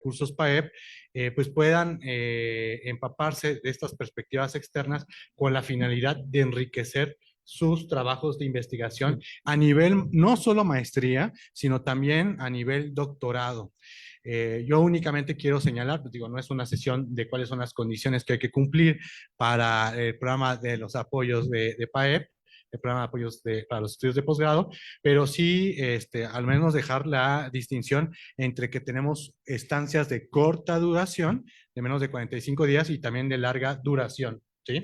recursos PAEP, pues puedan empaparse de estas perspectivas externas con la finalidad de enriquecer sus trabajos de investigación a nivel no solo maestría, sino también a nivel doctorado. Yo únicamente quiero señalar, pues digo, no es una sesión de cuáles son las condiciones que hay que cumplir para el programa de los apoyos de PAEP, el programa de apoyos para los estudios de posgrado, pero sí al menos dejar la distinción entre que tenemos estancias de corta duración, de menos de 45 días, y también de larga duración, ¿sí?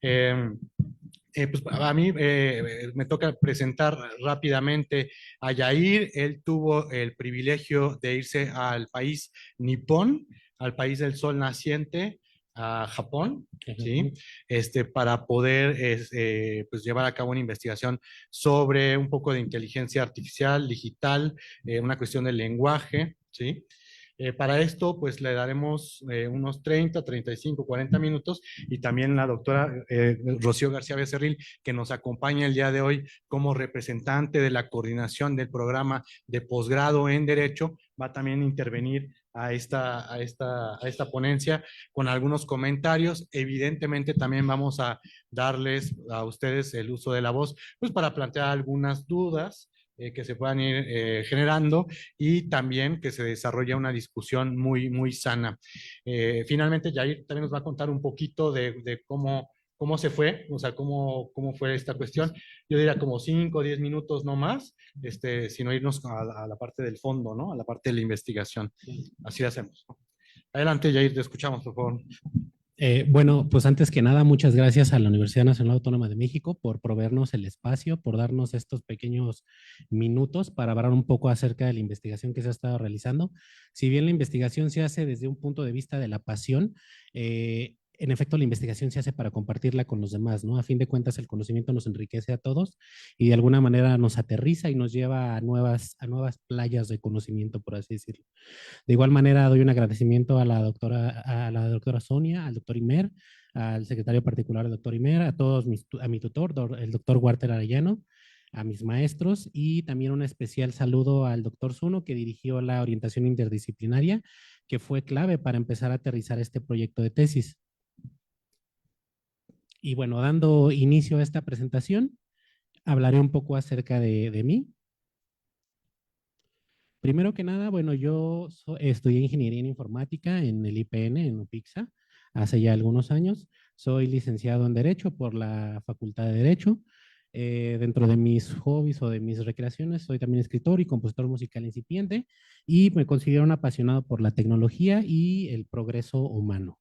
Pues a mí me toca presentar rápidamente a Yair. Él tuvo el privilegio de irse al país nipón, al país del sol naciente, a Japón, ¿sí? Para poder pues llevar a cabo una investigación sobre un poco de inteligencia artificial, digital, una cuestión del lenguaje, ¿sí? Para esto, pues le daremos unos 30, 35, 40 minutos, y también la doctora Rocío García Becerril, que nos acompaña el día de hoy como representante de la coordinación del programa de posgrado en Derecho, va también a intervenir a esta ponencia con algunos comentarios. Evidentemente también vamos a darles a ustedes el uso de la voz, pues para plantear algunas dudas que se puedan ir generando, y también que se desarrolle una discusión muy, muy sana. Finalmente, Jair también nos va a contar un poquito de cómo se fue, o sea, cómo fue esta cuestión. Yo diría como 5 o 10 minutos no más, sino irnos a la parte del fondo, ¿no? A la parte de la investigación. Así lo hacemos. Adelante, Jair, te escuchamos, por favor. Bueno, pues antes que nada, muchas gracias a la Universidad Nacional Autónoma de México por proveernos el espacio, por darnos estos pequeños minutos para hablar un poco acerca de la investigación que se ha estado realizando. Si bien la investigación se hace desde un punto de vista de la pasión, en efecto, la investigación se hace para compartirla con los demás, ¿no? A fin de cuentas, el conocimiento nos enriquece a todos y de alguna manera nos aterriza y nos lleva a nuevas playas de conocimiento, por así decirlo. De igual manera, doy un agradecimiento a la doctora Sonia, al doctor Imer, al secretario particular, el doctor Imer, a todos a mi tutor, el doctor Walter Arellano, a mis maestros, y también un especial saludo al doctor Zuno, que dirigió la orientación interdisciplinaria, que fue clave para empezar a aterrizar este proyecto de tesis. Y bueno, dando inicio a esta presentación, hablaré un poco acerca de mí. Primero que nada, bueno, yo estudié ingeniería en informática en el IPN, en UPIXA, hace ya algunos años. Soy licenciado en Derecho por la Facultad de Derecho. Dentro de mis hobbies o de mis recreaciones, soy también escritor y compositor musical incipiente, y me considero un apasionado por la tecnología y el progreso humano.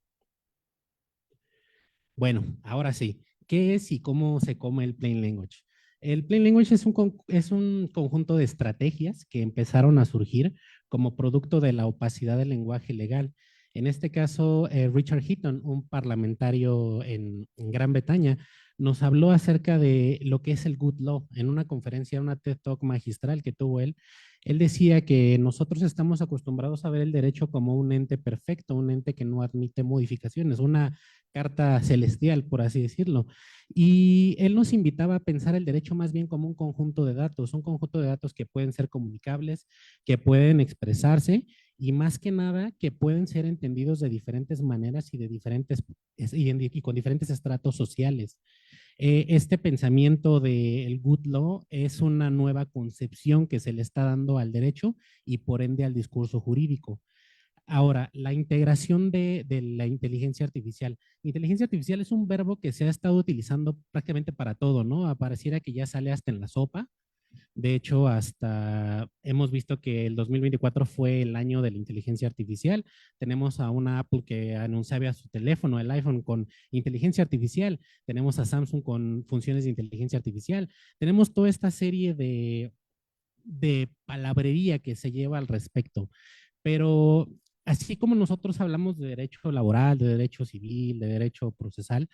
Bueno, ahora sí, ¿qué es y cómo se come el Plain Language? El Plain Language es un conjunto de estrategias que empezaron a surgir como producto de la opacidad del lenguaje legal. En este caso, Richard Heaton, un parlamentario en Gran Bretaña, nos habló acerca de lo que es el good law en una conferencia, una TED Talk magistral que tuvo él. Él decía que nosotros estamos acostumbrados a ver el derecho como un ente perfecto, un ente que no admite modificaciones, una carta celestial, por así decirlo. Y él nos invitaba a pensar el derecho más bien como un conjunto de datos que pueden ser comunicables, que pueden expresarse, y más que nada que pueden ser entendidos de diferentes maneras y y con diferentes estratos sociales. Este pensamiento del good law es una nueva concepción que se le está dando al derecho y por ende al discurso jurídico. Ahora, la integración de la inteligencia artificial. Inteligencia artificial es un verbo que se ha estado utilizando prácticamente para todo, ¿no? Pareciera que ya sale hasta en la sopa. De hecho, hasta hemos visto que el 2024 fue el año de la inteligencia artificial. Tenemos a una Apple que anunciaba su teléfono, el iPhone, con inteligencia artificial. Tenemos a Samsung con funciones de inteligencia artificial. Tenemos toda esta serie de palabrería que se lleva al respecto. Pero así como nosotros hablamos de derecho laboral, de derecho civil, de derecho procesal,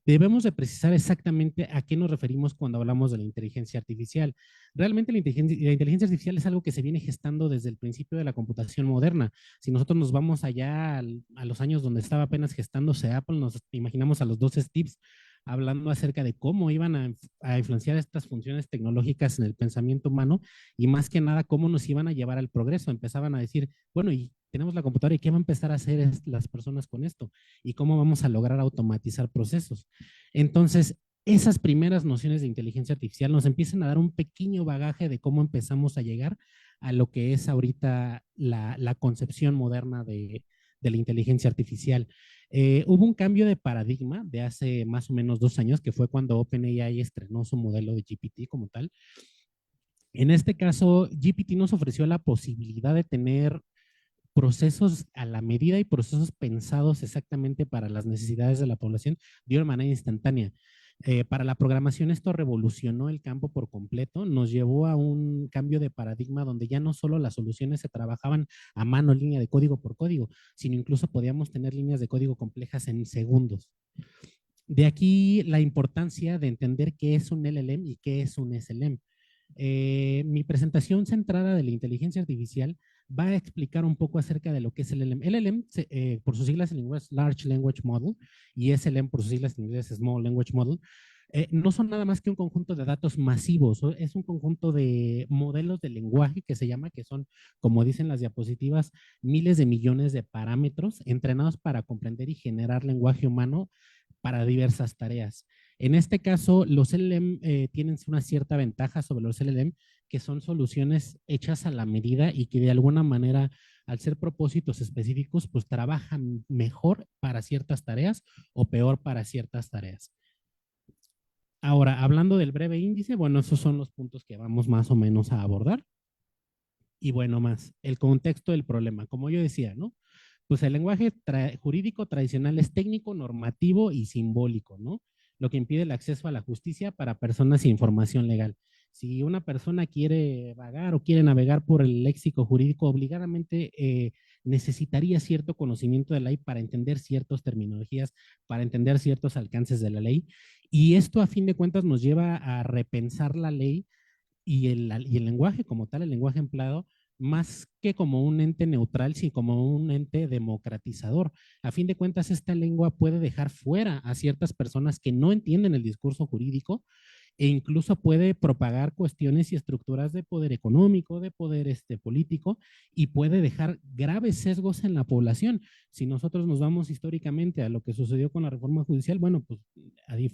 debemos de precisar exactamente a qué nos referimos cuando hablamos de la inteligencia artificial. Realmente la inteligencia artificial es algo que se viene gestando desde el principio de la computación moderna. Si nosotros nos vamos allá a los años donde estaba apenas gestándose Apple, nos imaginamos a los dos Steves hablando acerca de cómo iban a influenciar estas funciones tecnológicas en el pensamiento humano, y más que nada cómo nos iban a llevar al progreso. Empezaban a decir, bueno, ¿y tenemos la computadora y qué va a empezar a hacer las personas con esto y cómo vamos a lograr automatizar procesos. Entonces, esas primeras nociones de inteligencia artificial nos empiezan a dar un pequeño bagaje de cómo empezamos a llegar a lo que es ahorita la concepción moderna de la inteligencia artificial. Hubo un cambio de paradigma de hace más o menos 2 años, que fue cuando OpenAI estrenó su modelo de GPT como tal. En este caso, GPT nos ofreció la posibilidad de tener procesos a la medida y procesos pensados exactamente para las necesidades de la población de una manera instantánea. Para la programación esto revolucionó el campo por completo, nos llevó a un cambio de paradigma donde ya no solo las soluciones se trabajaban a mano, línea de código por código, sino incluso podíamos tener líneas de código complejas en segundos. De aquí la importancia de entender qué es un LLM y qué es un SLM. Mi presentación centrada de la inteligencia artificial va a explicar un poco acerca de lo que es el LLM. LLM, por sus siglas en inglés, Large Language Model, y SLM, por sus siglas en inglés, Small Language Model, no son nada más que un conjunto de datos masivos, es un conjunto de modelos de lenguaje que se llama, que son, como dicen las diapositivas, miles de millones de parámetros entrenados para comprender y generar lenguaje humano para diversas tareas. En este caso, los LLM tienen una cierta ventaja sobre los LLM, que son soluciones hechas a la medida y que de alguna manera, al ser propósitos específicos, pues trabajan mejor para ciertas tareas o peor para ciertas tareas. Ahora, hablando del breve índice, bueno, esos son los puntos que vamos más o menos a abordar. Y bueno, más, el contexto del problema. Como yo decía, ¿no? Pues el lenguaje jurídico tradicional es técnico, normativo y simbólico, ¿no? Lo que impide el acceso a la justicia para personas sin formación legal. Si una persona quiere vagar o quiere navegar por el léxico jurídico, obligadamente necesitaría cierto conocimiento de la ley para entender ciertas terminologías, para entender ciertos alcances de la ley. Y esto, a fin de cuentas, nos lleva a repensar la ley y el lenguaje como tal, el lenguaje empleado, más que como un ente neutral, sino como un ente democratizador. A fin de cuentas, esta lengua puede dejar fuera a ciertas personas que no entienden el discurso jurídico e incluso puede propagar cuestiones y estructuras de poder económico, de poder político, y puede dejar graves sesgos en la población. Si nosotros nos vamos históricamente a lo que sucedió con la reforma judicial, bueno, pues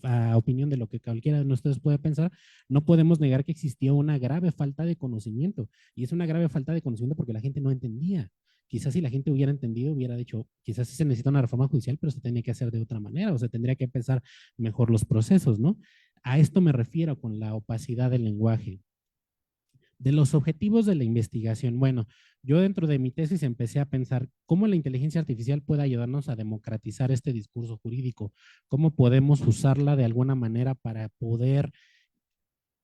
a opinión de lo que cualquiera de ustedes puede pensar, no podemos negar que existió una grave falta de conocimiento, y es una grave falta de conocimiento porque la gente no entendía. Quizás si la gente hubiera entendido, hubiera dicho, quizás sí se necesita una reforma judicial, pero se tenía que hacer de otra manera, o se tendría que pensar mejor los procesos, ¿no? A esto me refiero con la opacidad del lenguaje. De los objetivos de la investigación, bueno, yo dentro de mi tesis empecé a pensar cómo la inteligencia artificial puede ayudarnos a democratizar este discurso jurídico, cómo podemos usarla de alguna manera para poder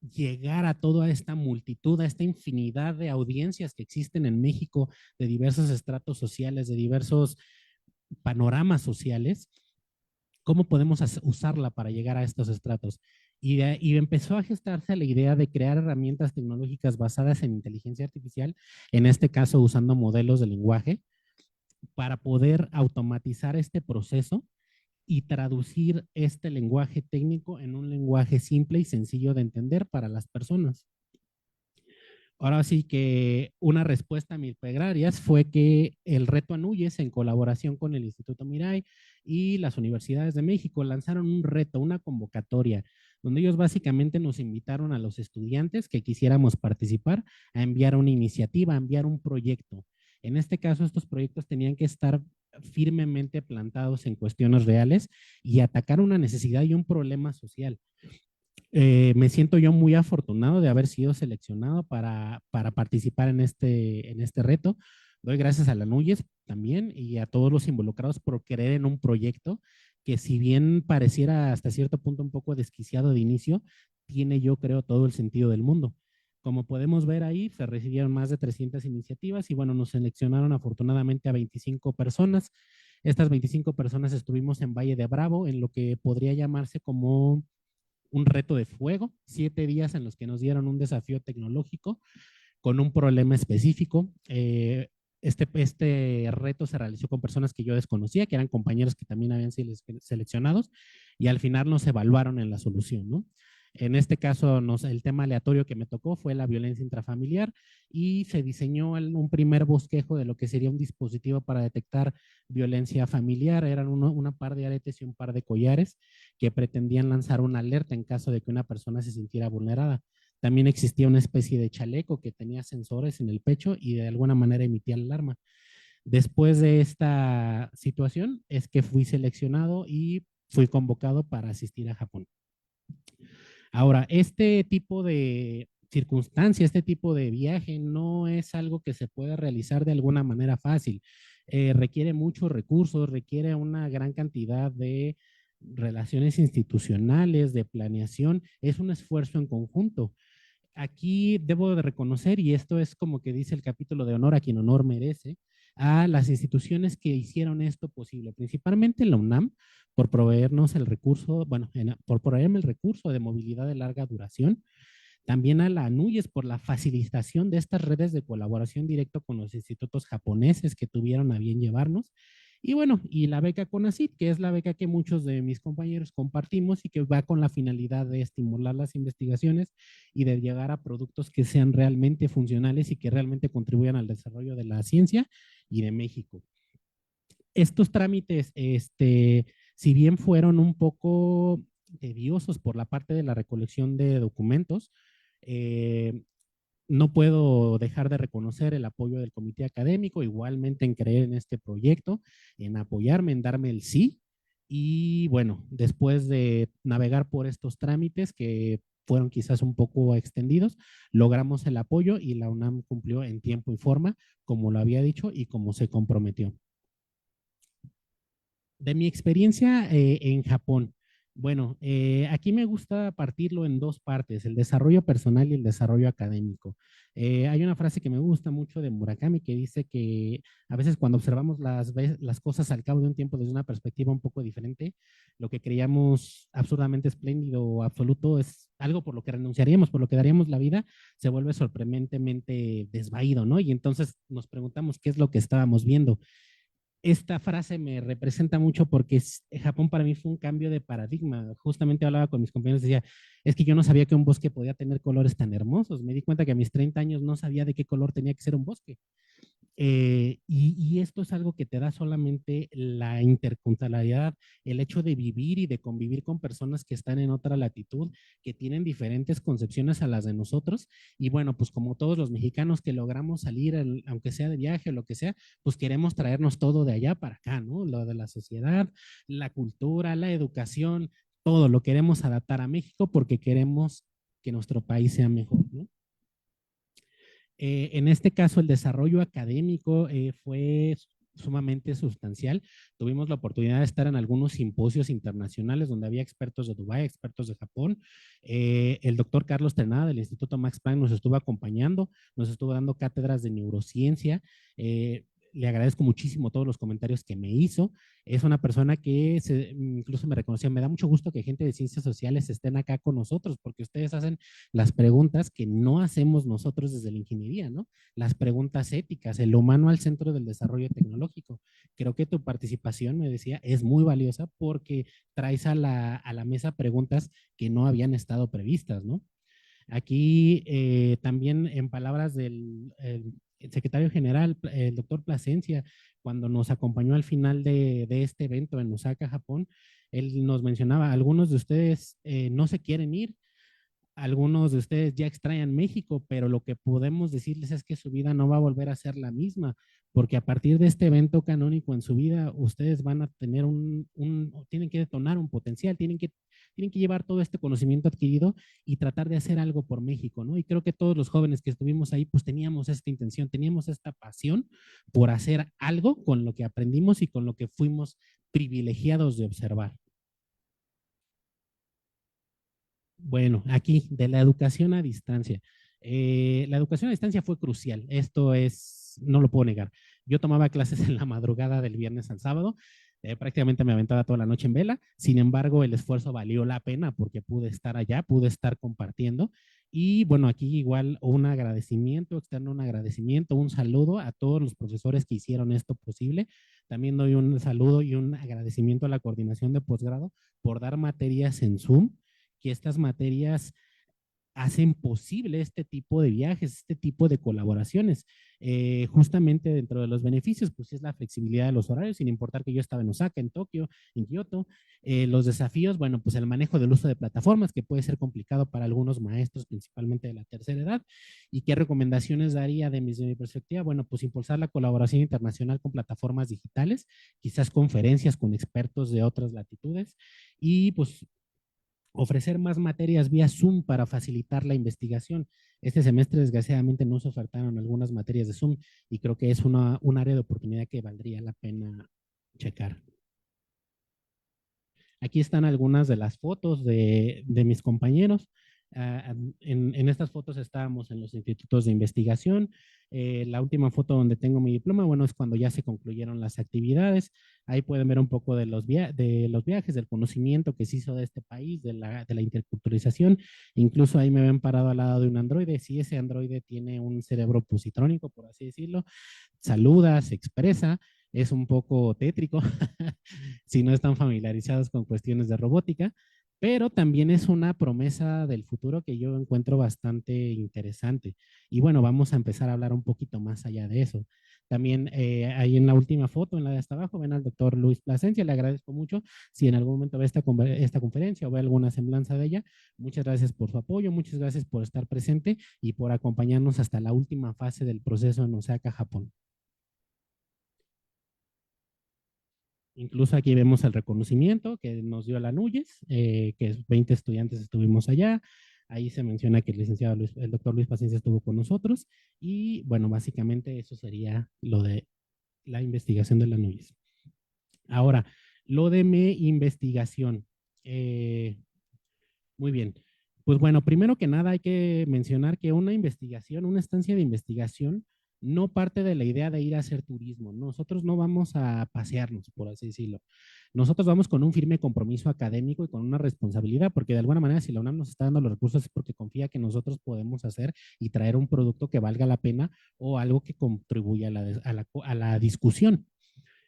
llegar a toda esta multitud, a esta infinidad de audiencias que existen en México, de diversos estratos sociales, de diversos panoramas sociales, cómo podemos usarla para llegar a estos estratos. Y empezó a gestarse la idea de crear herramientas tecnológicas basadas en inteligencia artificial, en este caso usando modelos de lenguaje, para poder automatizar este proceso y traducir este lenguaje técnico en un lenguaje simple y sencillo de entender para las personas. Ahora sí que una respuesta a mis plegarias fue que el reto Anuyes, en colaboración con el Instituto Mirai y las universidades de México, lanzaron un reto, una convocatoria, donde ellos básicamente nos invitaron a los estudiantes que quisiéramos participar a enviar una iniciativa, a enviar un proyecto. En este caso, estos proyectos tenían que estar firmemente plantados en cuestiones reales y atacar una necesidad y un problema social. Me siento yo muy afortunado de haber sido seleccionado para participar en este reto. Doy gracias a la NUYES también y a todos los involucrados por creer en un proyecto que, si bien pareciera hasta cierto punto un poco desquiciado de inicio, tiene, yo creo, todo el sentido del mundo. Como podemos ver ahí, se recibieron más de 300 iniciativas y bueno, nos seleccionaron afortunadamente a 25 personas. Estas 25 personas estuvimos en Valle de Bravo, en lo que podría llamarse como un reto de fuego, 7 días en los que nos dieron un desafío tecnológico con un problema específico. Este reto se realizó con personas que yo desconocía, que eran compañeros que también habían sido seleccionados, y al final nos evaluaron en la solución, ¿no? En este caso, el tema aleatorio que me tocó fue la violencia intrafamiliar y se diseñó un primer bosquejo de lo que sería un dispositivo para detectar violencia familiar. Eran una par de aretes y un par de collares que pretendían lanzar una alerta en caso de que una persona se sintiera vulnerada. También existía una especie de chaleco que tenía sensores en el pecho y de alguna manera emitía la alarma. Después de esta situación es que fui seleccionado y fui convocado para asistir a Japón. Ahora, este tipo de circunstancia, este tipo de viaje no es algo que se pueda realizar de alguna manera fácil. Requiere muchos recursos, requiere una gran cantidad de relaciones institucionales, de planeación. Es un esfuerzo en conjunto. Aquí debo de reconocer, y esto es como que dice el capítulo de honor a quien honor merece, a las instituciones que hicieron esto posible, principalmente la UNAM, por proveernos el recurso, bueno, por proveerme el recurso de movilidad de larga duración, también a la ANUYES por la facilitación de estas redes de colaboración directo con los institutos japoneses que tuvieron a bien llevarnos. Y bueno, y la beca CONACYT, que es la beca que muchos de mis compañeros compartimos y que va con la finalidad de estimular las investigaciones y de llegar a productos que sean realmente funcionales y que realmente contribuyan al desarrollo de la ciencia y de México. Estos trámites, si bien fueron un poco tediosos por la parte de la recolección de documentos, eh, no puedo dejar de reconocer el apoyo del comité académico, igualmente en creer en este proyecto, en apoyarme, en darme el sí. Y bueno, después de navegar por estos trámites que fueron quizás un poco extendidos, logramos el apoyo y la UNAM cumplió en tiempo y forma, como lo había dicho y como se comprometió. De mi experiencia en Japón, bueno, aquí me gusta partirlo en dos partes, el desarrollo personal y el desarrollo académico. Hay una frase que me gusta mucho de Murakami que dice que a veces cuando observamos las cosas al cabo de un tiempo desde una perspectiva un poco diferente, lo que creíamos absurdamente espléndido o absoluto es algo por lo que renunciaríamos, por lo que daríamos la vida, se vuelve sorprendentemente desvaído, ¿no? Y entonces nos preguntamos qué es lo que estábamos viendo. Esta frase me representa mucho porque Japón para mí fue un cambio de paradigma. Justamente hablaba con mis compañeros, decía, es que yo no sabía que un bosque podía tener colores tan hermosos. Me di cuenta que a mis 30 años no sabía de qué color tenía que ser un bosque. Y esto es algo que te da solamente la interculturalidad, el hecho de vivir y de convivir con personas que están en otra latitud, que tienen diferentes concepciones a las de nosotros. Y bueno, pues como todos los mexicanos que logramos salir, aunque sea de viaje o lo que sea, pues queremos traernos todo de allá para acá, ¿no? Lo de la sociedad, la cultura, la educación, todo lo queremos adaptar a México porque queremos que nuestro país sea mejor, ¿no? En este caso, el desarrollo académico fue sumamente sustancial. Tuvimos la oportunidad de estar en algunos simposios internacionales donde había expertos de Dubái, expertos de Japón. El doctor Carlos Trenada del Instituto Max Planck nos estuvo acompañando, nos estuvo dando cátedras de neurociencia. Le agradezco muchísimo todos los comentarios que me hizo. Es una persona que incluso me reconoció. Me da mucho gusto que gente de ciencias sociales estén acá con nosotros porque ustedes hacen las preguntas que no hacemos nosotros desde la ingeniería, ¿no? Las preguntas éticas, el humano al centro del desarrollo tecnológico. Creo que tu participación, me decía, es muy valiosa porque traes a la mesa preguntas que no habían estado previstas, ¿no? Aquí también en palabras del el secretario general, el doctor Plasencia, cuando nos acompañó al final de este evento en Osaka, Japón, él nos mencionaba, algunos de ustedes no se quieren ir, algunos de ustedes ya extrañan México, pero lo que podemos decirles es que su vida no va a volver a ser la misma, porque a partir de este evento canónico en su vida, ustedes van a tener tienen que detonar un potencial, tienen que llevar todo este conocimiento adquirido y tratar de hacer algo por México, ¿no? Y creo que todos los jóvenes que estuvimos ahí, pues teníamos esta intención, teníamos esta pasión por hacer algo con lo que aprendimos y con lo que fuimos privilegiados de observar. Bueno, aquí de la educación a distancia. La educación a distancia fue crucial. Esto es, no lo puedo negar. Yo tomaba clases en la madrugada del viernes al sábado. Prácticamente me aventaba toda la noche en vela. Sin embargo, el esfuerzo valió la pena porque pude estar allá, pude estar compartiendo. Y bueno, aquí igual un agradecimiento, externo un agradecimiento, un saludo a todos los profesores que hicieron esto posible. También doy un saludo y un agradecimiento a la coordinación de posgrado por dar materias en Zoom que estas materias hacen posible este tipo de viajes, este tipo de colaboraciones. Justamente dentro de los beneficios, pues es la flexibilidad de los horarios, sin importar que yo estaba en Osaka, en Tokio, en Kioto. Los desafíos, bueno, pues el manejo del uso de plataformas, que puede ser complicado para algunos maestros, principalmente de la tercera edad. ¿Y qué recomendaciones daría desde mi perspectiva? Bueno, pues impulsar la colaboración internacional con plataformas digitales, quizás conferencias con expertos de otras latitudes y pues ofrecer más materias vía Zoom para facilitar la investigación. Este semestre, desgraciadamente, no se ofertaron algunas materias de Zoom y creo que es un área de oportunidad que valdría la pena checar. Aquí están algunas de las fotos de mis compañeros. En estas fotos estábamos en los institutos de investigación. La última foto donde tengo mi diploma, bueno, es cuando ya se concluyeron las actividades. Ahí pueden ver un poco de de los viajes, del conocimiento que se hizo de este país, de la interculturalización. Incluso ahí me ven parado al lado de un androide. Si ese androide tiene un cerebro positrónico, por así decirlo, saluda, se expresa, es un poco tétrico si no están familiarizados con cuestiones de robótica, pero también es una promesa del futuro que yo encuentro bastante interesante. Y bueno, vamos a empezar a hablar un poquito más allá de eso. También ahí en la última foto, en la de hasta abajo, ven al doctor Luis Plasencia, le agradezco mucho. Si en algún momento ve esta conferencia o ve alguna semblanza de ella, muchas gracias por su apoyo, muchas gracias por estar presente y por acompañarnos hasta la última fase del proceso en Osaka, Japón. Incluso aquí vemos el reconocimiento que nos dio la NUYES, que 20 estudiantes estuvimos allá. Ahí se menciona que el licenciado el doctor Luis Paciencia estuvo con nosotros. Y bueno, básicamente eso sería lo de la investigación de la NUYES. Ahora, lo de mi investigación. Muy bien. Pues bueno, primero que nada hay que mencionar que una investigación, una estancia de investigación, no parte de la idea de ir a hacer turismo. Nosotros no vamos a pasearnos, por así decirlo. Nosotros vamos con un firme compromiso académico y con una responsabilidad, porque de alguna manera si la UNAM nos está dando los recursos es porque confía que nosotros podemos hacer y traer un producto que valga la pena o algo que contribuya a la discusión.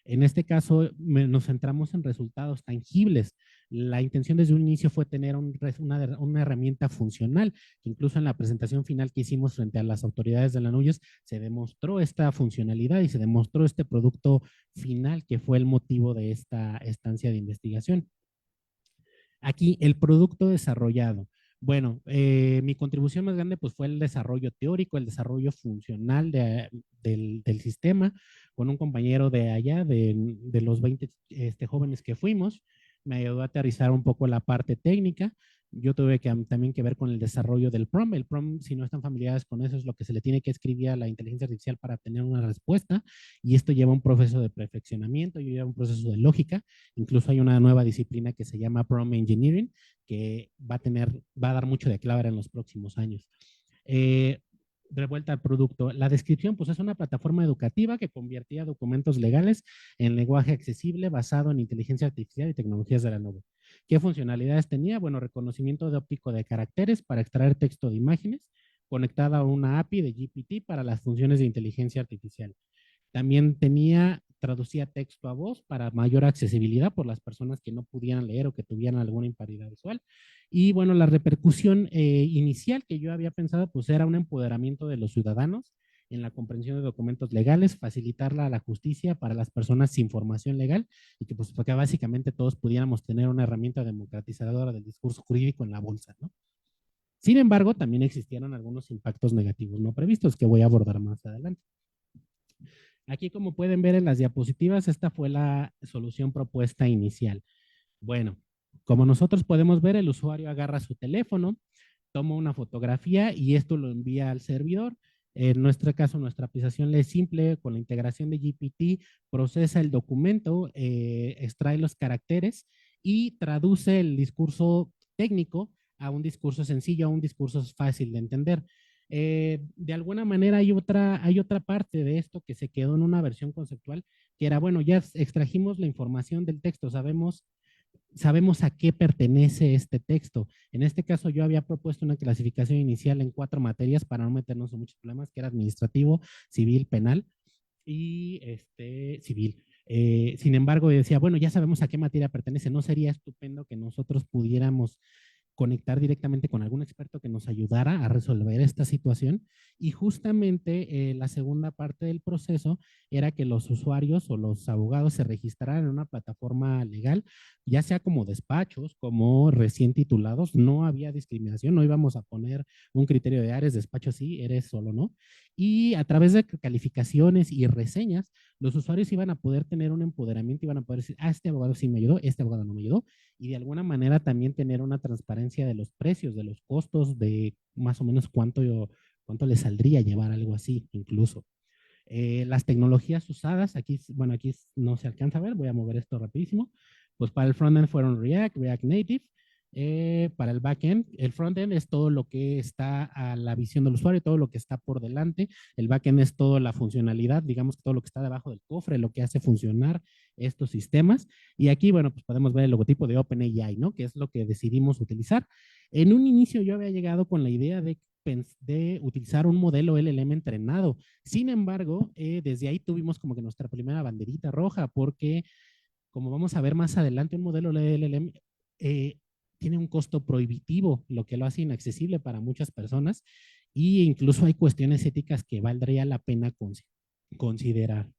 En este caso, nos centramos en resultados tangibles. La intención desde un inicio fue tener una herramienta funcional, que incluso en la presentación final que hicimos frente a las autoridades de la NUYES se demostró esta funcionalidad y se demostró este producto final que fue el motivo de esta estancia de investigación. Aquí, el producto desarrollado. Bueno, mi contribución más grande pues fue el desarrollo teórico, el desarrollo funcional del sistema, con un compañero de allá, de los 20 jóvenes que fuimos. Me ayudó a aterrizar un poco la parte técnica. Yo tuve también que ver con el desarrollo del prompt. El prompt, si no están familiarizados con eso, es lo que se le tiene que escribir a la inteligencia artificial para tener una respuesta. Y esto lleva un proceso de perfeccionamiento, y lleva un proceso de lógica. Incluso hay una nueva disciplina que se llama Prompt Engineering, que va a dar mucho de clave en los próximos años. De vuelta al producto, la descripción pues es una plataforma educativa que convertía documentos legales en lenguaje accesible basado en inteligencia artificial y tecnologías de la nube. ¿Qué funcionalidades tenía? Bueno, reconocimiento de óptico de caracteres para extraer texto de imágenes, conectada a una API de GPT para las funciones de inteligencia artificial. También traducía texto a voz para mayor accesibilidad por las personas que no pudieran leer o que tuvieran alguna imparidad visual. Y bueno, la repercusión inicial que yo había pensado, pues era un empoderamiento de los ciudadanos en la comprensión de documentos legales, facilitarla a la justicia para las personas sin formación legal y que pues que básicamente todos pudiéramos tener una herramienta democratizadora del discurso jurídico en la bolsa, ¿no? Sin embargo, también existieron algunos impactos negativos no previstos que voy a abordar más adelante. Aquí, como pueden ver en las diapositivas, esta fue la solución propuesta inicial. Bueno, como nosotros podemos ver, el usuario agarra su teléfono, toma una fotografía y esto lo envía al servidor. En nuestro caso, nuestra aplicación es simple, con la integración de GPT, procesa el documento, extrae los caracteres y traduce el discurso técnico a un discurso sencillo, a un discurso fácil de entender. De alguna manera hay otra parte de esto que se quedó en una versión conceptual, que era, bueno, ya extrajimos la información del texto, sabemos a qué pertenece este texto. En este caso, yo había propuesto una clasificación inicial en 4 materias para no meternos en muchos problemas, que era administrativo, civil, penal y civil. Sin embargo, decía, bueno, ya sabemos a qué materia pertenece. ¿No sería estupendo que nosotros pudiéramos conectar directamente con algún experto que nos ayudara a resolver esta situación. Y justamente la segunda parte del proceso era que los usuarios o los abogados se registraran en una plataforma legal, ya sea como despachos, como recién titulados. No había discriminación, no íbamos a poner un criterio de eres despacho sí, eres solo no. Y a través de calificaciones y reseñas, los usuarios iban a poder tener un empoderamiento, iban a poder decir, ah, este abogado sí me ayudó, este abogado no me ayudó, y de alguna manera también tener una transparencia de los precios, de los costos, de más o menos cuánto le saldría llevar algo así, incluso. Las tecnologías usadas, aquí, bueno, aquí no se alcanza a ver, voy a mover esto rapidísimo. Pues para el frontend fueron React, React Native. Para el backend, el frontend es todo lo que está a la visión del usuario, todo lo que está por delante. El backend es toda la funcionalidad, digamos que todo lo que está debajo del cofre, lo que hace funcionar estos sistemas. Y aquí, bueno, pues podemos ver el logotipo de OpenAI, ¿no? Que es lo que decidimos utilizar. En un inicio yo había llegado con la idea de utilizar un modelo LLM entrenado. Sin embargo, desde ahí tuvimos como que nuestra primera banderita roja, porque como vamos a ver más adelante, un modelo LLM tiene un costo prohibitivo, lo que lo hace inaccesible para muchas personas, e incluso hay cuestiones éticas que valdría la pena considerar.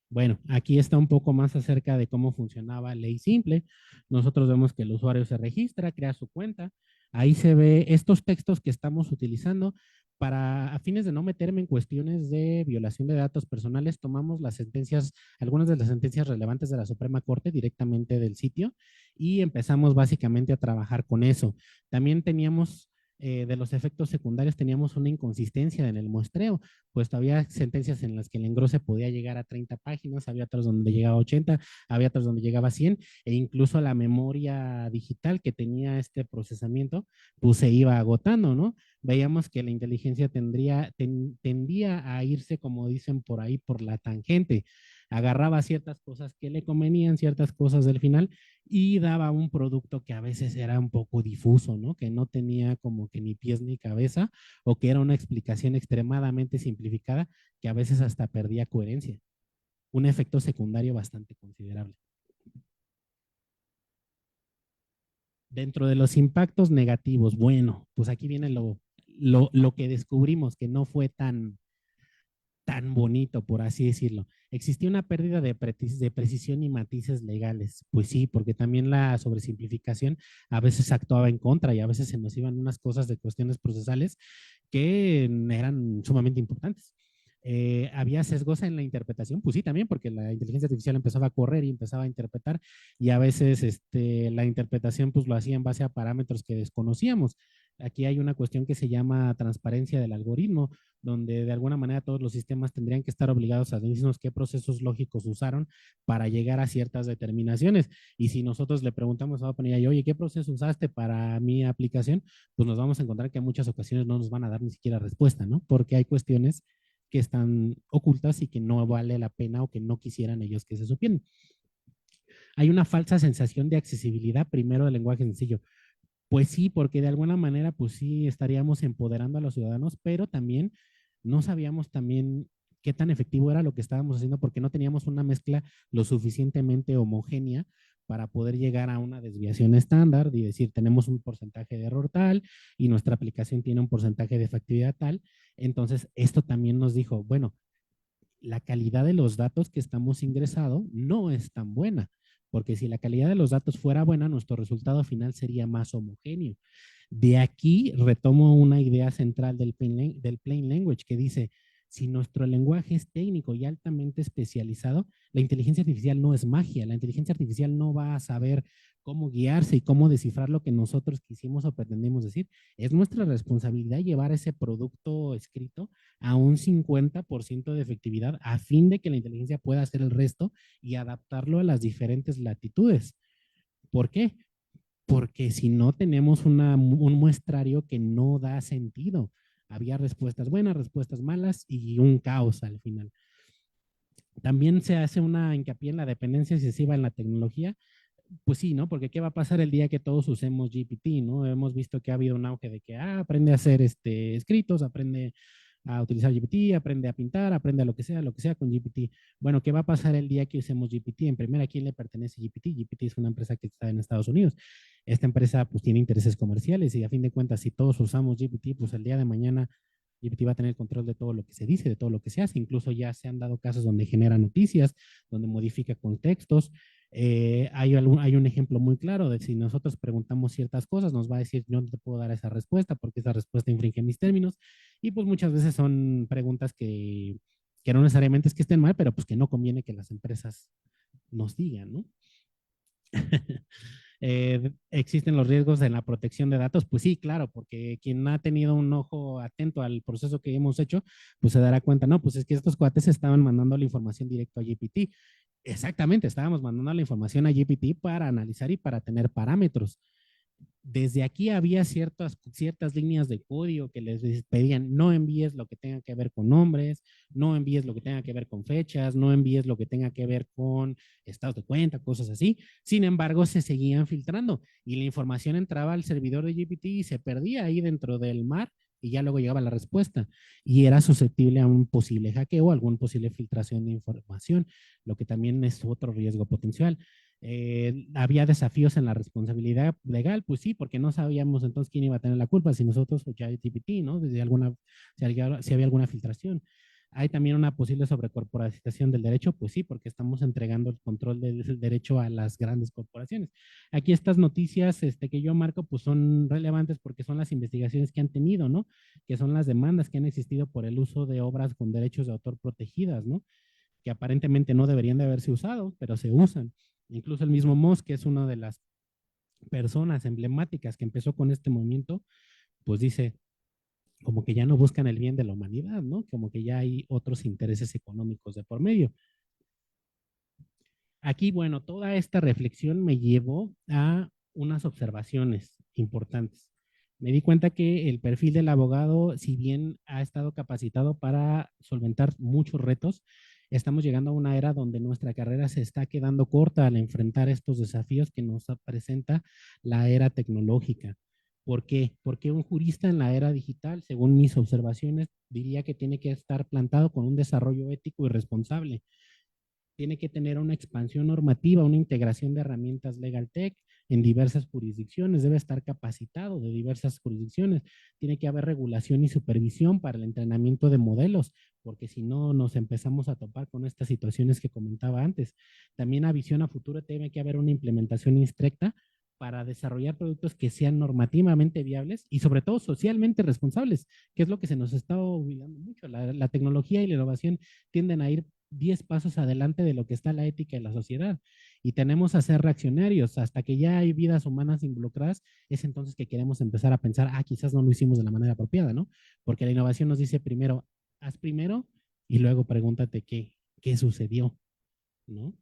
Bueno, aquí está un poco más acerca de cómo funcionaba Ley Simple. Nosotros vemos que el usuario se registra, crea su cuenta. Ahí se ve estos textos que estamos utilizando para, a fines de no meterme en cuestiones de violación de datos personales, tomamos las sentencias, algunas de las sentencias relevantes de la Suprema Corte directamente del sitio y empezamos básicamente a trabajar con eso. También teníamos de los efectos secundarios teníamos una inconsistencia en el muestreo, pues había sentencias en las que el engrose podía llegar a 30 páginas, había otras donde llegaba a 80, había otras donde llegaba a 100, e incluso la memoria digital que tenía este procesamiento, pues se iba agotando, ¿no? Veíamos que la inteligencia tendía a irse, como dicen por ahí, por la tangente, agarraba ciertas cosas que le convenían, ciertas cosas del final, y daba un producto que a veces era un poco difuso, ¿no? Que no tenía como que ni pies ni cabeza, o que era una explicación extremadamente simplificada que a veces hasta perdía coherencia. Un efecto secundario bastante considerable. Dentro de los impactos negativos, bueno, pues aquí viene lo que descubrimos que no fue tan bonito, por así decirlo. Existía una pérdida de precisión y matices legales. Pues sí, porque también la sobresimplificación a veces actuaba en contra y a veces se nos iban unas cosas de cuestiones procesales que eran sumamente importantes. Había sesgos en la interpretación, pues sí, también, porque la inteligencia artificial empezaba a correr y empezaba a interpretar, y a veces la interpretación pues lo hacía en base a parámetros que desconocíamos. Aquí hay una cuestión que se llama transparencia del algoritmo, donde de alguna manera todos los sistemas tendrían que estar obligados a decirnos qué procesos lógicos usaron para llegar a ciertas determinaciones. Y si nosotros le preguntamos a OpenAI, oye, ¿qué proceso usaste para mi aplicación? Pues nos vamos a encontrar que en muchas ocasiones no nos van a dar ni siquiera respuesta, ¿no? Porque hay cuestiones que están ocultas y que no vale la pena o que no quisieran ellos que se supieran. Hay una falsa sensación de accesibilidad primero del lenguaje sencillo. Pues sí, porque de alguna manera, pues sí, estaríamos empoderando a los ciudadanos, pero también no sabíamos también qué tan efectivo era lo que estábamos haciendo porque no teníamos una mezcla lo suficientemente homogénea para poder llegar a una desviación estándar y decir, tenemos un porcentaje de error tal y nuestra aplicación tiene un porcentaje de efectividad tal. Entonces, esto también nos dijo, bueno, la calidad de los datos que estamos ingresando no es tan buena, porque si la calidad de los datos fuera buena, nuestro resultado final sería más homogéneo. De aquí retomo una idea central del plain language que dice, si nuestro lenguaje es técnico y altamente especializado, la inteligencia artificial no es magia. La inteligencia artificial no va a saber cómo guiarse y cómo descifrar lo que nosotros quisimos o pretendemos decir. Es nuestra responsabilidad llevar ese producto escrito a un 50% de efectividad a fin de que la inteligencia pueda hacer el resto y adaptarlo a las diferentes latitudes. ¿Por qué? Porque si no tenemos un muestrario que no da sentido. Había respuestas buenas, respuestas malas y un caos al final. También se hace una hincapié en la dependencia excesiva en la tecnología. Pues sí, ¿no? Porque ¿qué va a pasar el día que todos usemos GPT, ¿no? Hemos visto que ha habido un auge de que, aprende a hacer escritos, aprende a utilizar GPT, aprende a pintar, aprende a lo que sea con GPT. Bueno, ¿qué va a pasar el día que usemos GPT? En primera, ¿a quién le pertenece GPT? GPT es una empresa que está en Estados Unidos. Esta empresa pues tiene intereses comerciales y a fin de cuentas, si todos usamos GPT, pues el día de mañana GPT va a tener control de todo lo que se dice, de todo lo que se hace. Incluso ya se han dado casos donde genera noticias, donde modifica contextos. Hay un ejemplo muy claro de si nosotros preguntamos ciertas cosas, nos va a decir, yo no te puedo dar esa respuesta porque esa respuesta infringe mis términos. Y pues muchas veces son preguntas que no necesariamente es que estén mal, pero pues que no conviene que las empresas nos digan, ¿no? ¿Existen los riesgos en la protección de datos? Pues sí, claro, porque quien ha tenido un ojo atento al proceso que hemos hecho, pues se dará cuenta, no, pues es que estos cuates estaban mandando la información directo a GPT. Exactamente, estábamos mandando la información a GPT para analizar y para tener parámetros. Desde aquí había ciertas líneas de código que les pedían, no envíes lo que tenga que ver con nombres, no envíes lo que tenga que ver con fechas, no envíes lo que tenga que ver con estados de cuenta, cosas así. Sin embargo, se seguían filtrando y la información entraba al servidor de GPT y se perdía ahí dentro del mar y ya luego llegaba la respuesta y era susceptible a un posible hackeo o alguna posible filtración de información, lo que también es otro riesgo potencial. Había desafíos en la responsabilidad legal, pues sí, porque no sabíamos entonces quién iba a tener la culpa, si nosotros o ChatGPT, ¿no? Si había alguna filtración. Hay también una posible sobrecorporatización del derecho, pues sí, porque estamos entregando el control del derecho a las grandes corporaciones. Aquí estas noticias que yo marco, pues son relevantes porque son las investigaciones que han tenido, ¿no? Que son las demandas que han existido por el uso de obras con derechos de autor protegidas, ¿no? Que aparentemente no deberían de haberse usado, pero se usan. Incluso el mismo Musk, que es una de las personas emblemáticas que empezó con este movimiento, pues dice como que ya no buscan el bien de la humanidad, ¿no? Como que ya hay otros intereses económicos de por medio. Aquí, bueno, toda esta reflexión me llevó a unas observaciones importantes. Me di cuenta que el perfil del abogado, si bien ha estado capacitado para solventar muchos retos, estamos llegando a una era donde nuestra carrera se está quedando corta al enfrentar estos desafíos que nos presenta la era tecnológica. ¿Por qué? Porque un jurista en la era digital, según mis observaciones, diría que tiene que estar plantado con un desarrollo ético y responsable, tiene que tener una expansión normativa, una integración de herramientas Legal Tech en diversas jurisdicciones, debe estar capacitado de diversas jurisdicciones, tiene que haber regulación y supervisión para el entrenamiento de modelos, porque si no nos empezamos a topar con estas situaciones que comentaba antes. También a visión a futuro tiene que haber una implementación estricta para desarrollar productos que sean normativamente viables y sobre todo socialmente responsables, que es lo que se nos está olvidando mucho. La tecnología y la innovación tienden a ir 10 pasos adelante de lo que está la ética y la sociedad. Y tenemos a ser reaccionarios. Hasta que ya hay vidas humanas involucradas, es entonces que queremos empezar a pensar, quizás no lo hicimos de la manera apropiada, ¿no? Porque la innovación nos dice primero, haz primero y luego pregúntate qué sucedió, ¿no?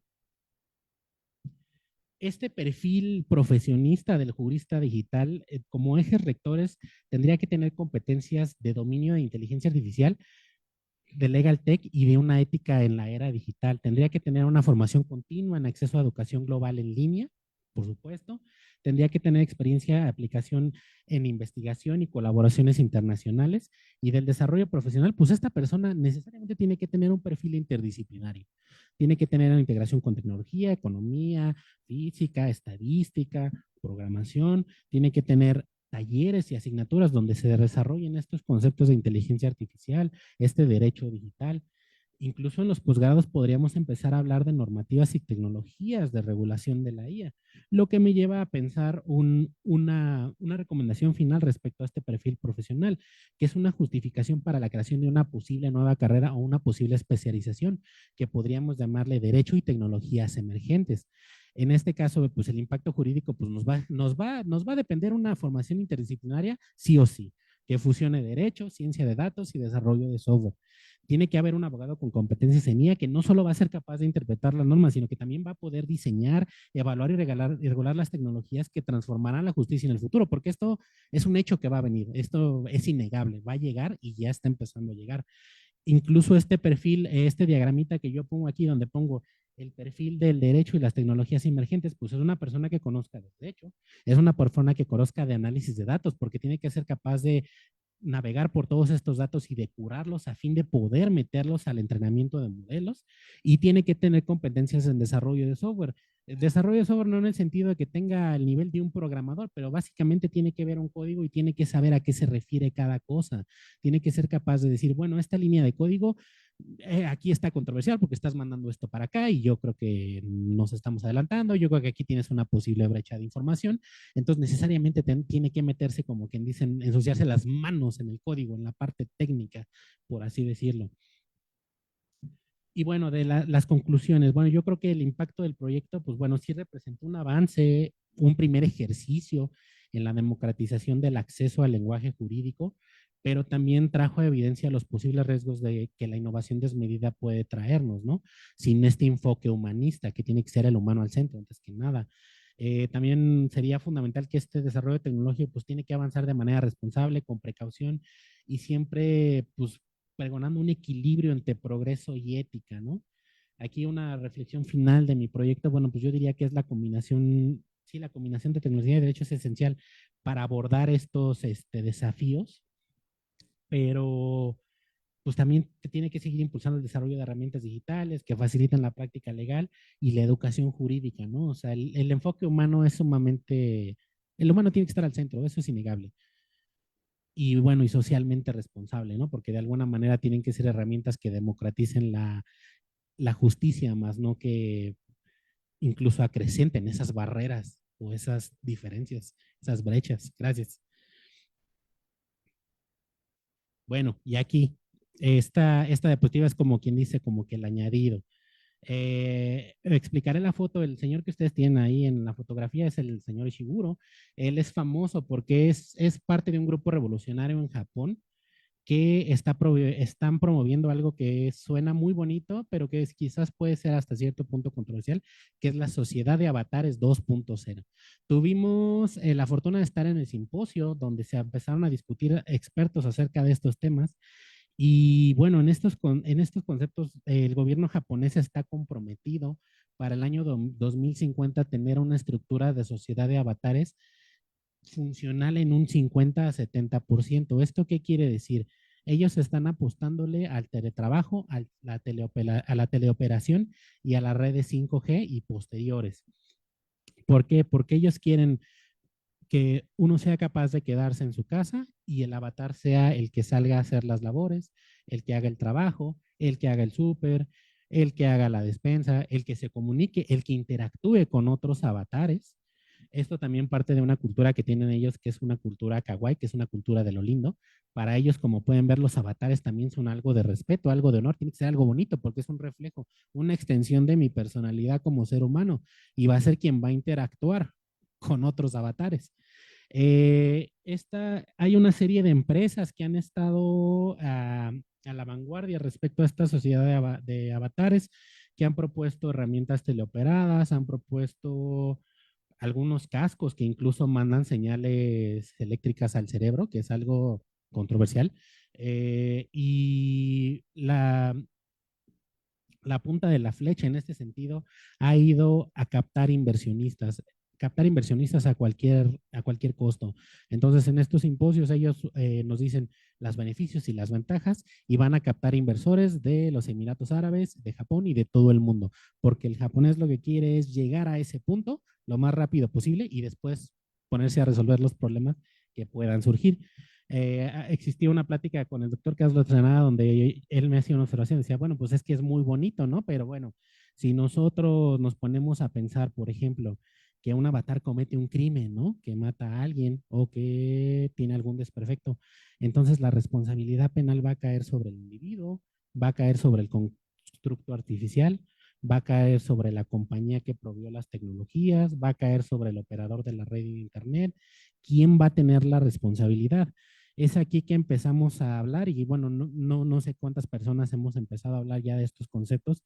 Este perfil profesionista del jurista digital, como ejes rectores, tendría que tener competencias de dominio de inteligencia artificial, de Legal Tech y de una ética en la era digital. Tendría que tener una formación continua en acceso a educación global en línea, por supuesto. Tendría que tener experiencia de aplicación en investigación y colaboraciones internacionales y del desarrollo profesional, pues esta persona necesariamente tiene que tener un perfil interdisciplinario. Tiene que tener una integración con tecnología, economía, física, estadística, programación. Tiene que tener talleres y asignaturas donde se desarrollen estos conceptos de inteligencia artificial, este derecho digital. Incluso en los posgrados podríamos empezar a hablar de normativas y tecnologías de regulación de la IA, lo que me lleva a pensar una recomendación final respecto a este perfil profesional, que es una justificación para la creación de una posible nueva carrera o una posible especialización, que podríamos llamarle derecho y tecnologías emergentes. En este caso, pues el impacto jurídico pues nos va a depender una formación interdisciplinaria, sí o sí, que fusione derecho, ciencia de datos y desarrollo de software. Tiene que haber un abogado con competencias en IA que no solo va a ser capaz de interpretar las normas, sino que también va a poder diseñar, evaluar y regular las tecnologías que transformarán la justicia en el futuro, porque esto es un hecho que va a venir, esto es innegable, va a llegar y ya está empezando a llegar. Incluso este perfil, este diagramita que yo pongo aquí, donde pongo el perfil del derecho y las tecnologías emergentes, pues es una persona que conozca de derecho, es una persona que conozca de análisis de datos, porque tiene que ser capaz de navegar por todos estos datos y depurarlos a fin de poder meterlos al entrenamiento de modelos, y tiene que tener competencias en desarrollo de software. El desarrollo de software no en el sentido de que tenga el nivel de un programador, pero básicamente tiene que ver un código y tiene que saber a qué se refiere cada cosa. Tiene que ser capaz de decir, bueno, esta línea de código aquí está controversial porque estás mandando esto para acá y yo creo que nos estamos adelantando, yo creo que aquí tienes una posible brecha de información, entonces necesariamente tiene que meterse, como quien dicen, ensuciarse las manos en el código, en la parte técnica, por así decirlo. Y bueno, de las conclusiones, bueno, yo creo que el impacto del proyecto, pues bueno, sí representó un avance, un primer ejercicio en la democratización del acceso al lenguaje jurídico, pero también trajo a evidencia los posibles riesgos de que la innovación desmedida puede traernos, ¿no? Sin este enfoque humanista, que tiene que ser el humano al centro, antes que nada. También sería fundamental que este desarrollo tecnológico pues tiene que avanzar de manera responsable, con precaución y siempre pues pregonando un equilibrio entre progreso y ética, ¿no? Aquí una reflexión final de mi proyecto, bueno, pues yo diría que es la combinación, sí, la combinación de tecnología y derecho es esencial para abordar estos desafíos, pero pues también tiene que seguir impulsando el desarrollo de herramientas digitales que faciliten la práctica legal y la educación jurídica, ¿no? O sea, el enfoque humano es sumamente, el humano tiene que estar al centro, eso es innegable. Y bueno, y socialmente responsable, ¿no? Porque de alguna manera tienen que ser herramientas que democraticen la justicia, más no que incluso acrecenten esas barreras o esas diferencias, esas brechas. Gracias. Bueno, y aquí, esta diapositiva es como quien dice, como que el añadido. Explicaré la foto. El señor que ustedes tienen ahí en la fotografía es el señor Ishiguro. Él es famoso porque es parte de un grupo revolucionario en Japón que están promoviendo algo que suena muy bonito, pero que quizás puede ser hasta cierto punto controversial, que es la Sociedad de Avatares 2.0. Tuvimos la fortuna de estar en el simposio donde se empezaron a discutir expertos acerca de estos temas. Y bueno, en estos conceptos, el gobierno japonés está comprometido para el año 2050 tener una estructura de sociedad de avatares funcional en un 50 a 70%. ¿Esto qué quiere decir? Ellos están apostándole al teletrabajo, a la teleoperación y a las redes 5G y posteriores. ¿Por qué? Porque ellos quieren que uno sea capaz de quedarse en su casa y el avatar sea el que salga a hacer las labores, el que haga el trabajo, el que haga el súper, el que haga la despensa, el que se comunique, el que interactúe con otros avatares. Esto también parte de una cultura que tienen ellos, que es una cultura kawaii, que es una cultura de lo lindo. Para ellos, como pueden ver, los avatares también son algo de respeto, algo de honor, tiene que ser algo bonito porque es un reflejo, una extensión de mi personalidad como ser humano y va a ser quien va a interactuar con otros avatares. Hay una serie de empresas que han estado a la vanguardia respecto a esta sociedad de avatares, que han propuesto herramientas teleoperadas, han propuesto algunos cascos que incluso mandan señales eléctricas al cerebro, que es algo controversial. Y la punta de la flecha en este sentido ha ido a captar inversionistas a cualquier costo. Entonces, en estos simposios ellos nos dicen los beneficios y las ventajas y van a captar inversores de los Emiratos Árabes, de Japón y de todo el mundo, porque el japonés lo que quiere es llegar a ese punto lo más rápido posible y después ponerse a resolver los problemas que puedan surgir. Existía una plática con el doctor Carlos Tranada donde él me hacía una observación, decía, bueno, pues es que es muy bonito, ¿no? Pero bueno, si nosotros nos ponemos a pensar, por ejemplo, que un avatar comete un crimen, ¿no? Que mata a alguien o que tiene algún desperfecto, entonces la responsabilidad penal va a caer sobre el individuo, va a caer sobre el constructo artificial, va a caer sobre la compañía que provió las tecnologías, va a caer sobre el operador de la red de Internet. ¿Quién va a tener la responsabilidad? Es aquí que empezamos a hablar y bueno, no sé cuántas personas hemos empezado a hablar ya de estos conceptos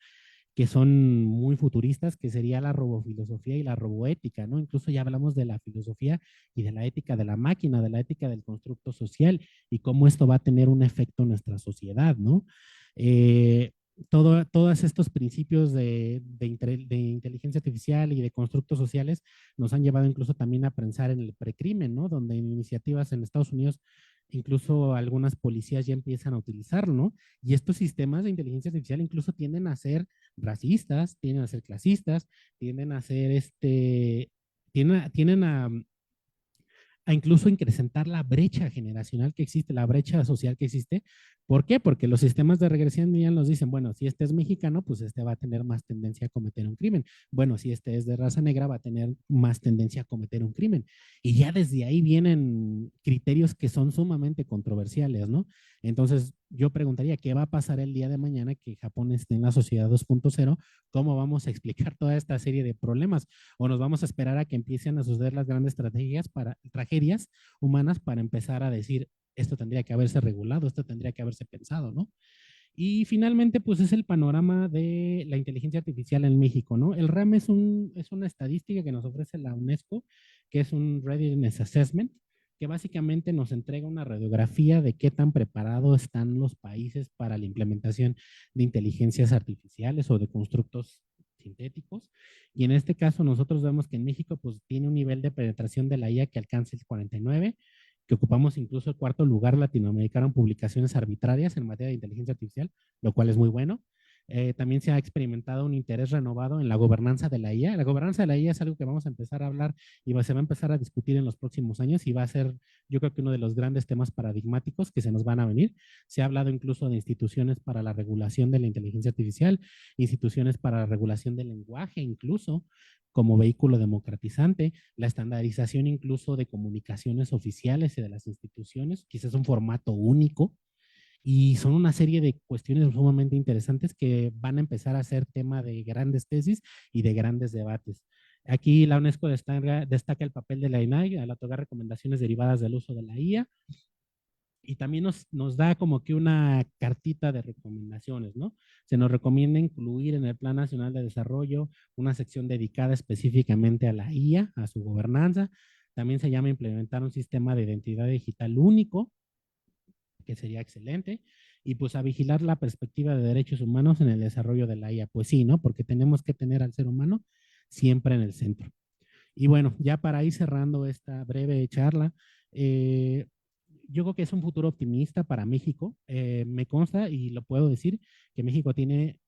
que son muy futuristas, que sería la robofilosofía y la roboética, ¿no? Incluso ya hablamos de la filosofía y de la ética de la máquina, de la ética del constructo social y cómo esto va a tener un efecto en nuestra sociedad, ¿no? Todos estos principios de inteligencia artificial y de constructos sociales nos han llevado incluso también a pensar en el precrimen, ¿no? Donde iniciativas en Estados Unidos incluso algunas policías ya empiezan a utilizarlo, ¿no? Y estos sistemas de inteligencia artificial incluso tienden a ser racistas, tienden a ser clasistas, tienden a ser tienen a incluso incrementar la brecha generacional que existe, la brecha social que existe. ¿Por qué? Porque los sistemas de regresión ya nos dicen, bueno, si este es mexicano, pues este va a tener más tendencia a cometer un crimen. Bueno, si este es de raza negra, va a tener más tendencia a cometer un crimen. Y ya desde ahí vienen criterios que son sumamente controversiales, ¿no? Entonces, yo preguntaría, ¿qué va a pasar el día de mañana que Japón esté en la sociedad 2.0? ¿Cómo vamos a explicar toda esta serie de problemas? ¿O nos vamos a esperar a que empiecen a suceder las grandes tragedias humanas para empezar a decir, esto tendría que haberse regulado, esto tendría que haberse pensado, ¿no? Y finalmente, pues es el panorama de la inteligencia artificial en México, ¿no? El RAM es una estadística que nos ofrece la UNESCO, que es un Readiness Assessment, que básicamente nos entrega una radiografía de qué tan preparados están los países para la implementación de inteligencias artificiales o de constructos sintéticos. Y en este caso nosotros vemos que en México pues tiene un nivel de penetración de la IA que alcanza el 49, que ocupamos incluso el cuarto lugar latinoamericano en publicaciones arbitrarias en materia de inteligencia artificial, lo cual es muy bueno. También se ha experimentado un interés renovado en la gobernanza de la IA. La gobernanza de la IA es algo que vamos a empezar a hablar y se va a empezar a discutir en los próximos años y va a ser, yo creo que uno de los grandes temas paradigmáticos que se nos van a venir. Se ha hablado incluso de instituciones para la regulación de la inteligencia artificial, instituciones para la regulación del lenguaje incluso como vehículo democratizante, la estandarización incluso de comunicaciones oficiales y de las instituciones, quizás un formato único, y son una serie de cuestiones sumamente interesantes que van a empezar a ser tema de grandes tesis y de grandes debates. Aquí la UNESCO destaca el papel de la INAI al otorgar recomendaciones derivadas del uso de la IA y también nos da como que una cartita de recomendaciones, ¿no? Se nos recomienda incluir en el Plan Nacional de Desarrollo una sección dedicada específicamente a la IA, a su gobernanza. También se llama implementar un sistema de identidad digital único, que sería excelente, y pues a vigilar la perspectiva de derechos humanos en el desarrollo de la IA. Pues sí, ¿no? Porque tenemos que tener al ser humano siempre en el centro. Y bueno, ya para ir cerrando esta breve charla, yo creo que es un futuro optimista para México. Me consta y lo puedo decir que México tiene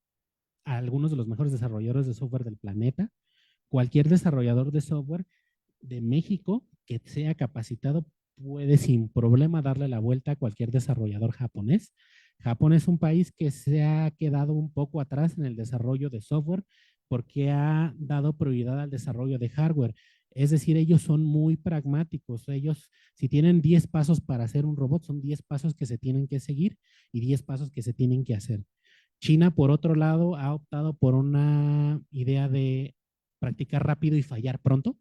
a algunos de los mejores desarrolladores de software del planeta. Cualquier desarrollador de software de México que sea capacitado puede sin problema darle la vuelta a cualquier desarrollador japonés. Japón es un país que se ha quedado un poco atrás en el desarrollo de software porque ha dado prioridad al desarrollo de hardware. Es decir, ellos son muy pragmáticos. Ellos, si tienen 10 pasos para hacer un robot, son 10 pasos que se tienen que seguir y 10 pasos que se tienen que hacer. China, por otro lado, ha optado por una idea de practicar rápido y fallar pronto.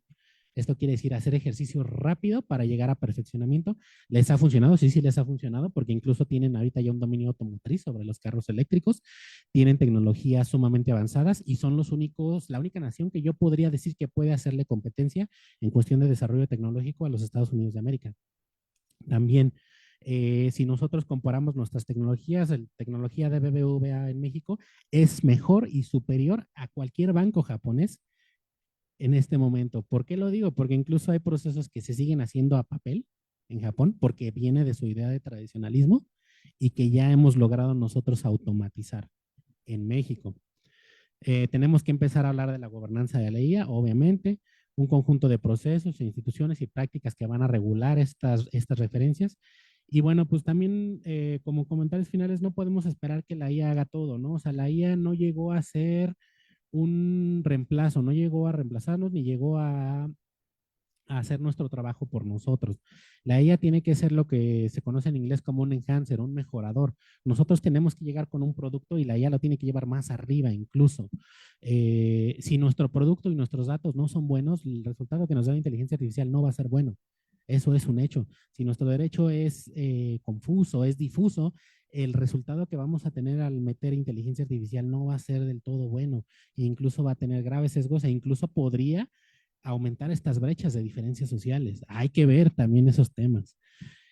Esto quiere decir hacer ejercicio rápido para llegar a perfeccionamiento. ¿Les ha funcionado? Sí, sí les ha funcionado porque incluso tienen ahorita ya un dominio automotriz sobre los carros eléctricos, tienen tecnologías sumamente avanzadas y son los únicos, la única nación que yo podría decir que puede hacerle competencia en cuestión de desarrollo tecnológico a los Estados Unidos de América. También, si nosotros comparamos nuestras tecnologías, la tecnología de BBVA en México es mejor y superior a cualquier banco japonés en este momento. ¿Por qué lo digo? Porque incluso hay procesos que se siguen haciendo a papel en Japón porque viene de su idea de tradicionalismo y que ya hemos logrado nosotros automatizar en México. Tenemos que empezar a hablar de la gobernanza de la IA, obviamente, un conjunto de procesos, instituciones y prácticas que van a regular estas referencias. Y bueno, pues también como comentarios finales, no podemos esperar que la IA haga todo, ¿no? O sea, la IA no llegó a ser un reemplazo, no llegó a reemplazarnos ni llegó a hacer nuestro trabajo por nosotros. La IA tiene que ser lo que se conoce en inglés como un enhancer, un mejorador. Nosotros tenemos que llegar con un producto y la IA lo tiene que llevar más arriba incluso. Si nuestro producto y nuestros datos no son buenos, el resultado que nos da la inteligencia artificial no va a ser bueno. Eso es un hecho. Si nuestro derecho es confuso, es difuso, el resultado que vamos a tener al meter inteligencia artificial no va a ser del todo bueno. E incluso va a tener graves sesgos e incluso podría aumentar estas brechas de diferencias sociales. Hay que ver también esos temas.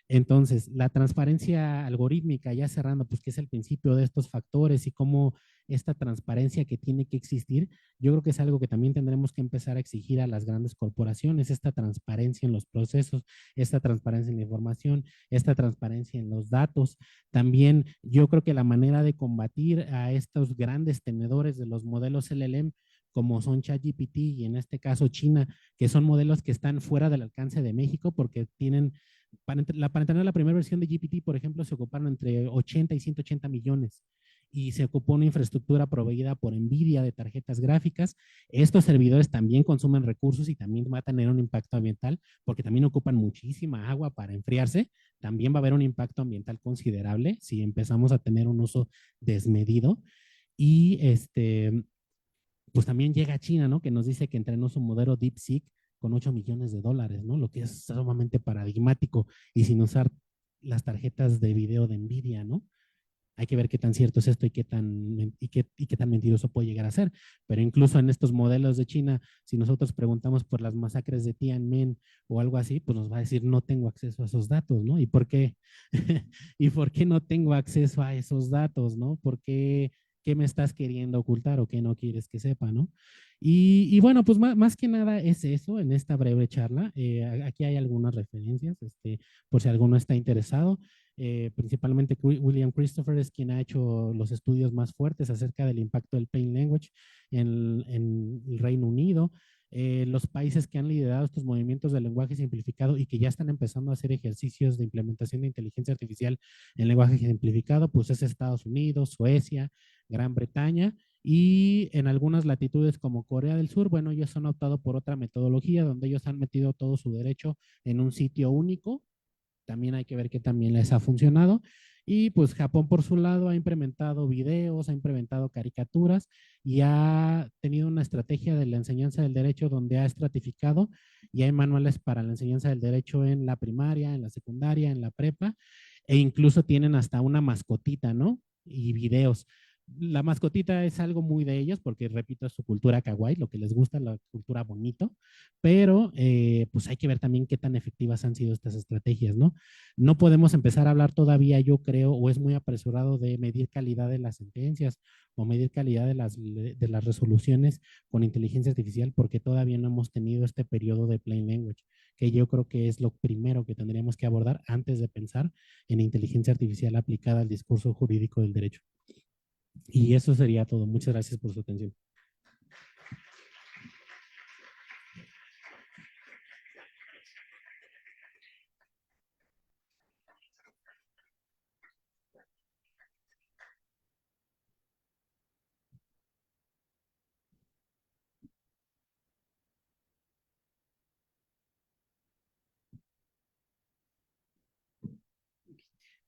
Entonces, la transparencia algorítmica, ya cerrando, pues que es el principio de estos factores y cómo esta transparencia que tiene que existir, yo creo que es algo que también tendremos que empezar a exigir a las grandes corporaciones, esta transparencia en los procesos, esta transparencia en la información, esta transparencia en los datos. También yo creo que la manera de combatir a estos grandes tenedores de los modelos LLM, como son ChatGPT y en este caso China, que son modelos que están fuera del alcance de México porque tienen para tener la primera versión de GPT, por ejemplo, se ocuparon entre 80 y 180 millones y se ocupó una infraestructura proveída por NVIDIA de tarjetas gráficas. Estos servidores también consumen recursos y también va a tener un impacto ambiental porque también ocupan muchísima agua para enfriarse. También va a haber un impacto ambiental considerable si empezamos a tener un uso desmedido. Y pues también llega China, ¿no? Que nos dice que entrenó su modelo DeepSeek con 8 millones de dólares, ¿no? Lo que es sumamente paradigmático y sin usar las tarjetas de video de Nvidia, ¿no? Hay que ver qué tan cierto es esto y qué tan mentiroso puede llegar a ser. Pero incluso en estos modelos de China, si nosotros preguntamos por las masacres de Tiananmen o algo así, pues nos va a decir no tengo acceso a esos datos, ¿no? ¿Y por qué? ¿Y por qué no tengo acceso a esos datos, ¿no? ¿Por qué? ¿Qué me estás queriendo ocultar o qué no quieres que sepa, ¿no? Y bueno, pues más que nada es eso en esta breve charla. Aquí hay algunas referencias, por si alguno está interesado. Principalmente William Christopher es quien ha hecho los estudios más fuertes acerca del impacto del Plain Language en el Reino Unido. Los países que han liderado estos movimientos de lenguaje simplificado y que ya están empezando a hacer ejercicios de implementación de inteligencia artificial en lenguaje simplificado, pues es Estados Unidos, Suecia, Gran Bretaña y en algunas latitudes como Corea del Sur, bueno, ellos han optado por otra metodología donde ellos han metido todo su derecho en un sitio único. También hay que ver que también les ha funcionado. Y pues Japón por su lado ha implementado videos, ha implementado caricaturas y ha tenido una estrategia de la enseñanza del derecho donde ha estratificado y hay manuales para la enseñanza del derecho en la primaria, en la secundaria, en la prepa e incluso tienen hasta una mascotita, ¿no? Y videos. La mascotita es algo muy de ellos porque, repito, es su cultura kawaii, lo que les gusta, la cultura bonito, pero pues hay que ver también qué tan efectivas han sido estas estrategias, ¿no? No podemos empezar a hablar todavía, yo creo, o es muy apresurado de medir calidad de las sentencias o medir calidad de las resoluciones con inteligencia artificial porque todavía no hemos tenido este periodo de plain language, que yo creo que es lo primero que tendríamos que abordar antes de pensar en inteligencia artificial aplicada al discurso jurídico del derecho. Y eso sería todo. Muchas gracias por su atención.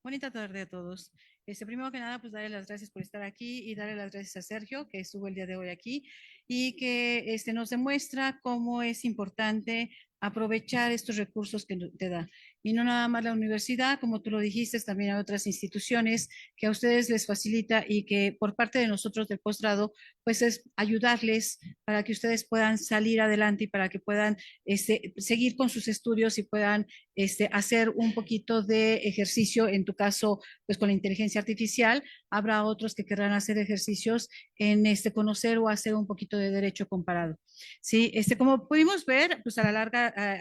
Bonita tarde a todos. Primero que nada, pues darle las gracias por estar aquí y darle las gracias a Sergio, que estuvo el día de hoy aquí y que nos demuestra cómo es importante aprovechar estos recursos que te da. Y no nada más la universidad, como tú lo dijiste, también hay otras instituciones que a ustedes les facilita y que por parte de nosotros del posgrado, pues es ayudarles para que ustedes puedan salir adelante y para que puedan seguir con sus estudios y puedan hacer un poquito de ejercicio, en tu caso, pues con la inteligencia artificial, habrá otros que querrán hacer ejercicios en conocer o hacer un poquito de derecho comparado. Sí, como pudimos ver, pues a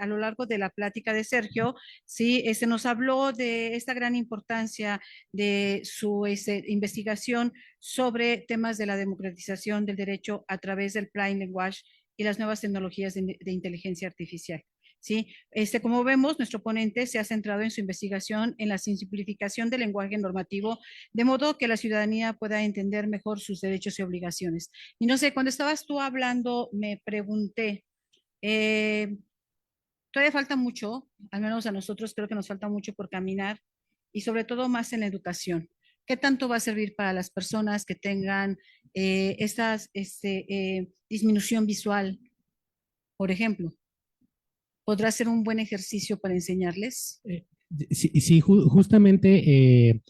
lo largo de la plática de Sergio, sí, nos habló de esta gran importancia de su investigación sobre temas de la democratización del derecho a través del plain language y las nuevas tecnologías de inteligencia artificial. ¿Sí? Como vemos, nuestro ponente se ha centrado en su investigación en la simplificación del lenguaje normativo, de modo que la ciudadanía pueda entender mejor sus derechos y obligaciones. Y no sé, cuando estabas tú hablando, me pregunté, eh, todavía falta mucho, al menos a nosotros creo que nos falta mucho por caminar y sobre todo más en la educación. ¿Qué tanto va a servir para las personas que tengan esta disminución visual, por ejemplo? ¿Podrá ser un buen ejercicio para enseñarles? Sí, sí justamente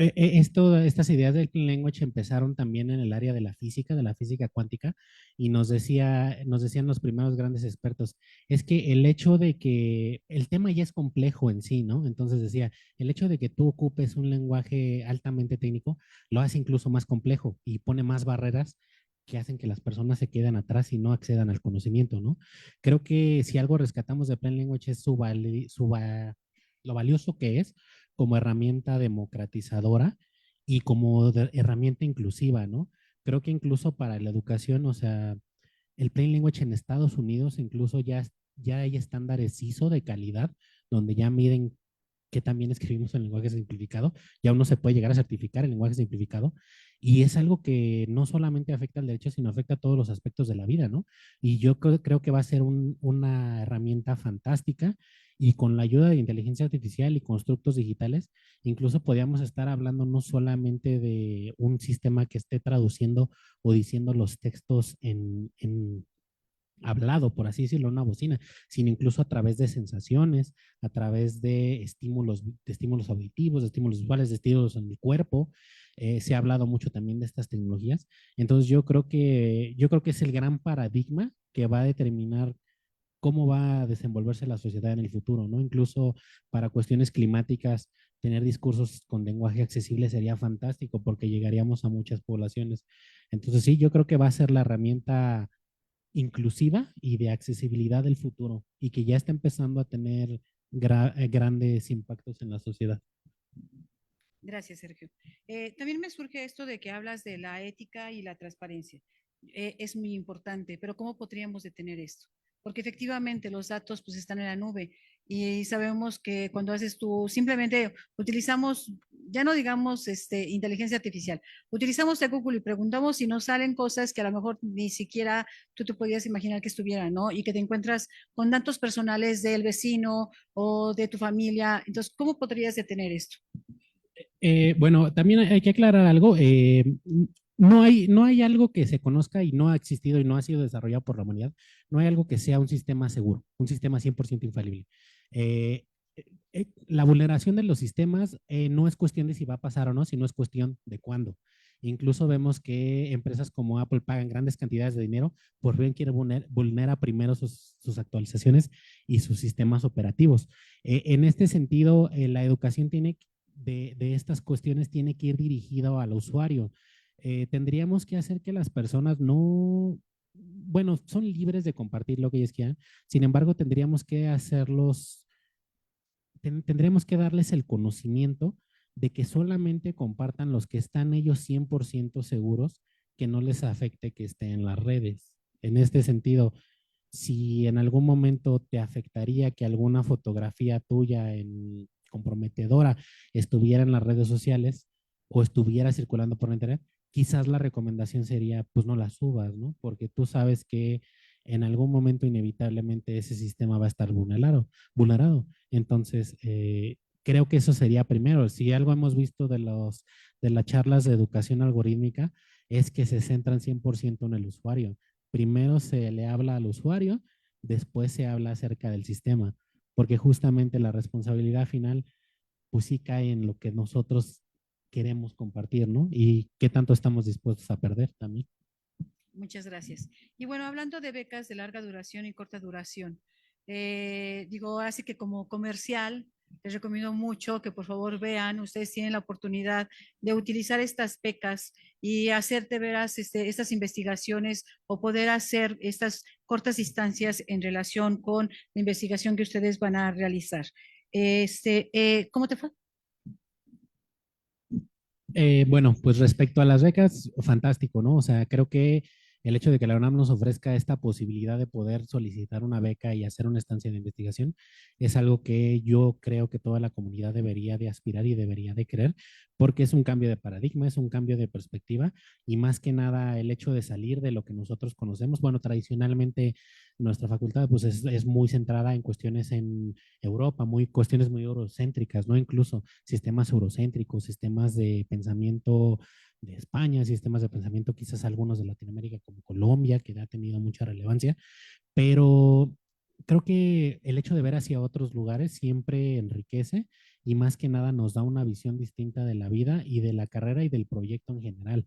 Estas ideas del Clean Language empezaron también en el área de la física cuántica, y nos decían los primeros grandes expertos, es que el hecho de que el tema ya es complejo en sí, ¿no? Entonces decía, el hecho de que tú ocupes un lenguaje altamente técnico lo hace incluso más complejo y pone más barreras que hacen que las personas se queden atrás y no accedan al conocimiento, ¿no? Creo que si algo rescatamos de Plain Language es lo valioso que es como herramienta democratizadora y como herramienta inclusiva, ¿no? Creo que incluso para la educación, o sea, el Plain Language en Estados Unidos incluso ya hay estándares ISO de calidad donde ya miden que también escribimos en lenguaje simplificado, ya uno se puede llegar a certificar en lenguaje simplificado, y es algo que no solamente afecta al derecho, sino afecta a todos los aspectos de la vida, ¿no? Y yo creo que va a ser una herramienta fantástica, y con la ayuda de inteligencia artificial y constructos digitales, incluso podríamos estar hablando no solamente de un sistema que esté traduciendo o diciendo los textos en hablado, por así decirlo, una bocina, sino incluso a través de sensaciones, a través de estímulos auditivos, de estímulos visuales, de estímulos en el cuerpo. Se ha hablado mucho también de estas tecnologías. Entonces yo creo que es el gran paradigma que va a determinar cómo va a desenvolverse la sociedad en el futuro, ¿no? Incluso para cuestiones climáticas, tener discursos con lenguaje accesible sería fantástico porque llegaríamos a muchas poblaciones. Entonces sí, yo creo que va a ser la herramienta inclusiva y de accesibilidad del futuro, y que ya está empezando a tener grandes impactos en la sociedad. Gracias, Sergio. También me surge esto de que hablas de la ética y la transparencia. Es muy importante, pero ¿cómo podríamos detener esto? Porque efectivamente los datos pues están en la nube y sabemos que cuando haces tú, simplemente utilizamos, ya no digamos inteligencia artificial, utilizamos a Google y preguntamos si nos salen cosas que a lo mejor ni siquiera tú te podías imaginar que estuvieran, ¿no? Y que te encuentras con datos personales del vecino o de tu familia. Entonces, ¿cómo podrías detener esto? Bueno, también hay que aclarar algo. No hay algo que se conozca y no ha existido y no ha sido desarrollado por la humanidad. No hay algo que sea un sistema seguro, un sistema 100% infalible. Eh, la vulneración de los sistemas no es cuestión de si va a pasar o no, sino es cuestión de cuándo. Incluso vemos que empresas como Apple pagan grandes cantidades de dinero por bien quiere vulnera primero sus actualizaciones y sus sistemas operativos. En este sentido, la educación de estas cuestiones tiene que ir dirigido al usuario. Tendríamos que hacer que las personas no, bueno, son libres de compartir lo que ellos quieran, sin embargo, tendríamos que darles el conocimiento de que solamente compartan los que están ellos 100% seguros, que no les afecte que esté en las redes. En este sentido, si en algún momento te afectaría que alguna fotografía tuya comprometedora estuviera en las redes sociales o estuviera circulando por internet, quizás la recomendación sería, pues no la subas, ¿no? Porque tú sabes que en algún momento inevitablemente ese sistema va a estar vulnerado. Entonces, creo que eso sería primero. Si algo hemos visto de las charlas de educación algorítmica, es que se centran 100% en el usuario. Primero se le habla al usuario, después se habla acerca del sistema, porque justamente la responsabilidad final, pues sí cae en lo que nosotros queremos compartir, ¿no? Y qué tanto estamos dispuestos a perder también. Muchas gracias. Y bueno, hablando de becas de larga duración y corta duración, digo, así que como comercial, les recomiendo mucho que por favor vean, ustedes tienen la oportunidad de utilizar estas becas y hacer de veras estas investigaciones o poder hacer estas cortas instancias en relación con la investigación que ustedes van a realizar. ¿Cómo te fue? Bueno, pues respecto a las becas, fantástico, ¿no? O sea, creo que el hecho de que la UNAM nos ofrezca esta posibilidad de poder solicitar una beca y hacer una estancia de investigación es algo que yo creo que toda la comunidad debería de aspirar y debería de querer, porque es un cambio de paradigma, es un cambio de perspectiva, y más que nada el hecho de salir de lo que nosotros conocemos. Bueno, tradicionalmente nuestra facultad pues es muy centrada en cuestiones en Europa, cuestiones muy eurocéntricas, ¿no? Incluso sistemas eurocéntricos, sistemas de pensamiento de España, sistemas de pensamiento quizás algunos de Latinoamérica como Colombia, que ha tenido mucha relevancia, pero creo que el hecho de ver hacia otros lugares siempre enriquece y más que nada nos da una visión distinta de la vida y de la carrera y del proyecto en general.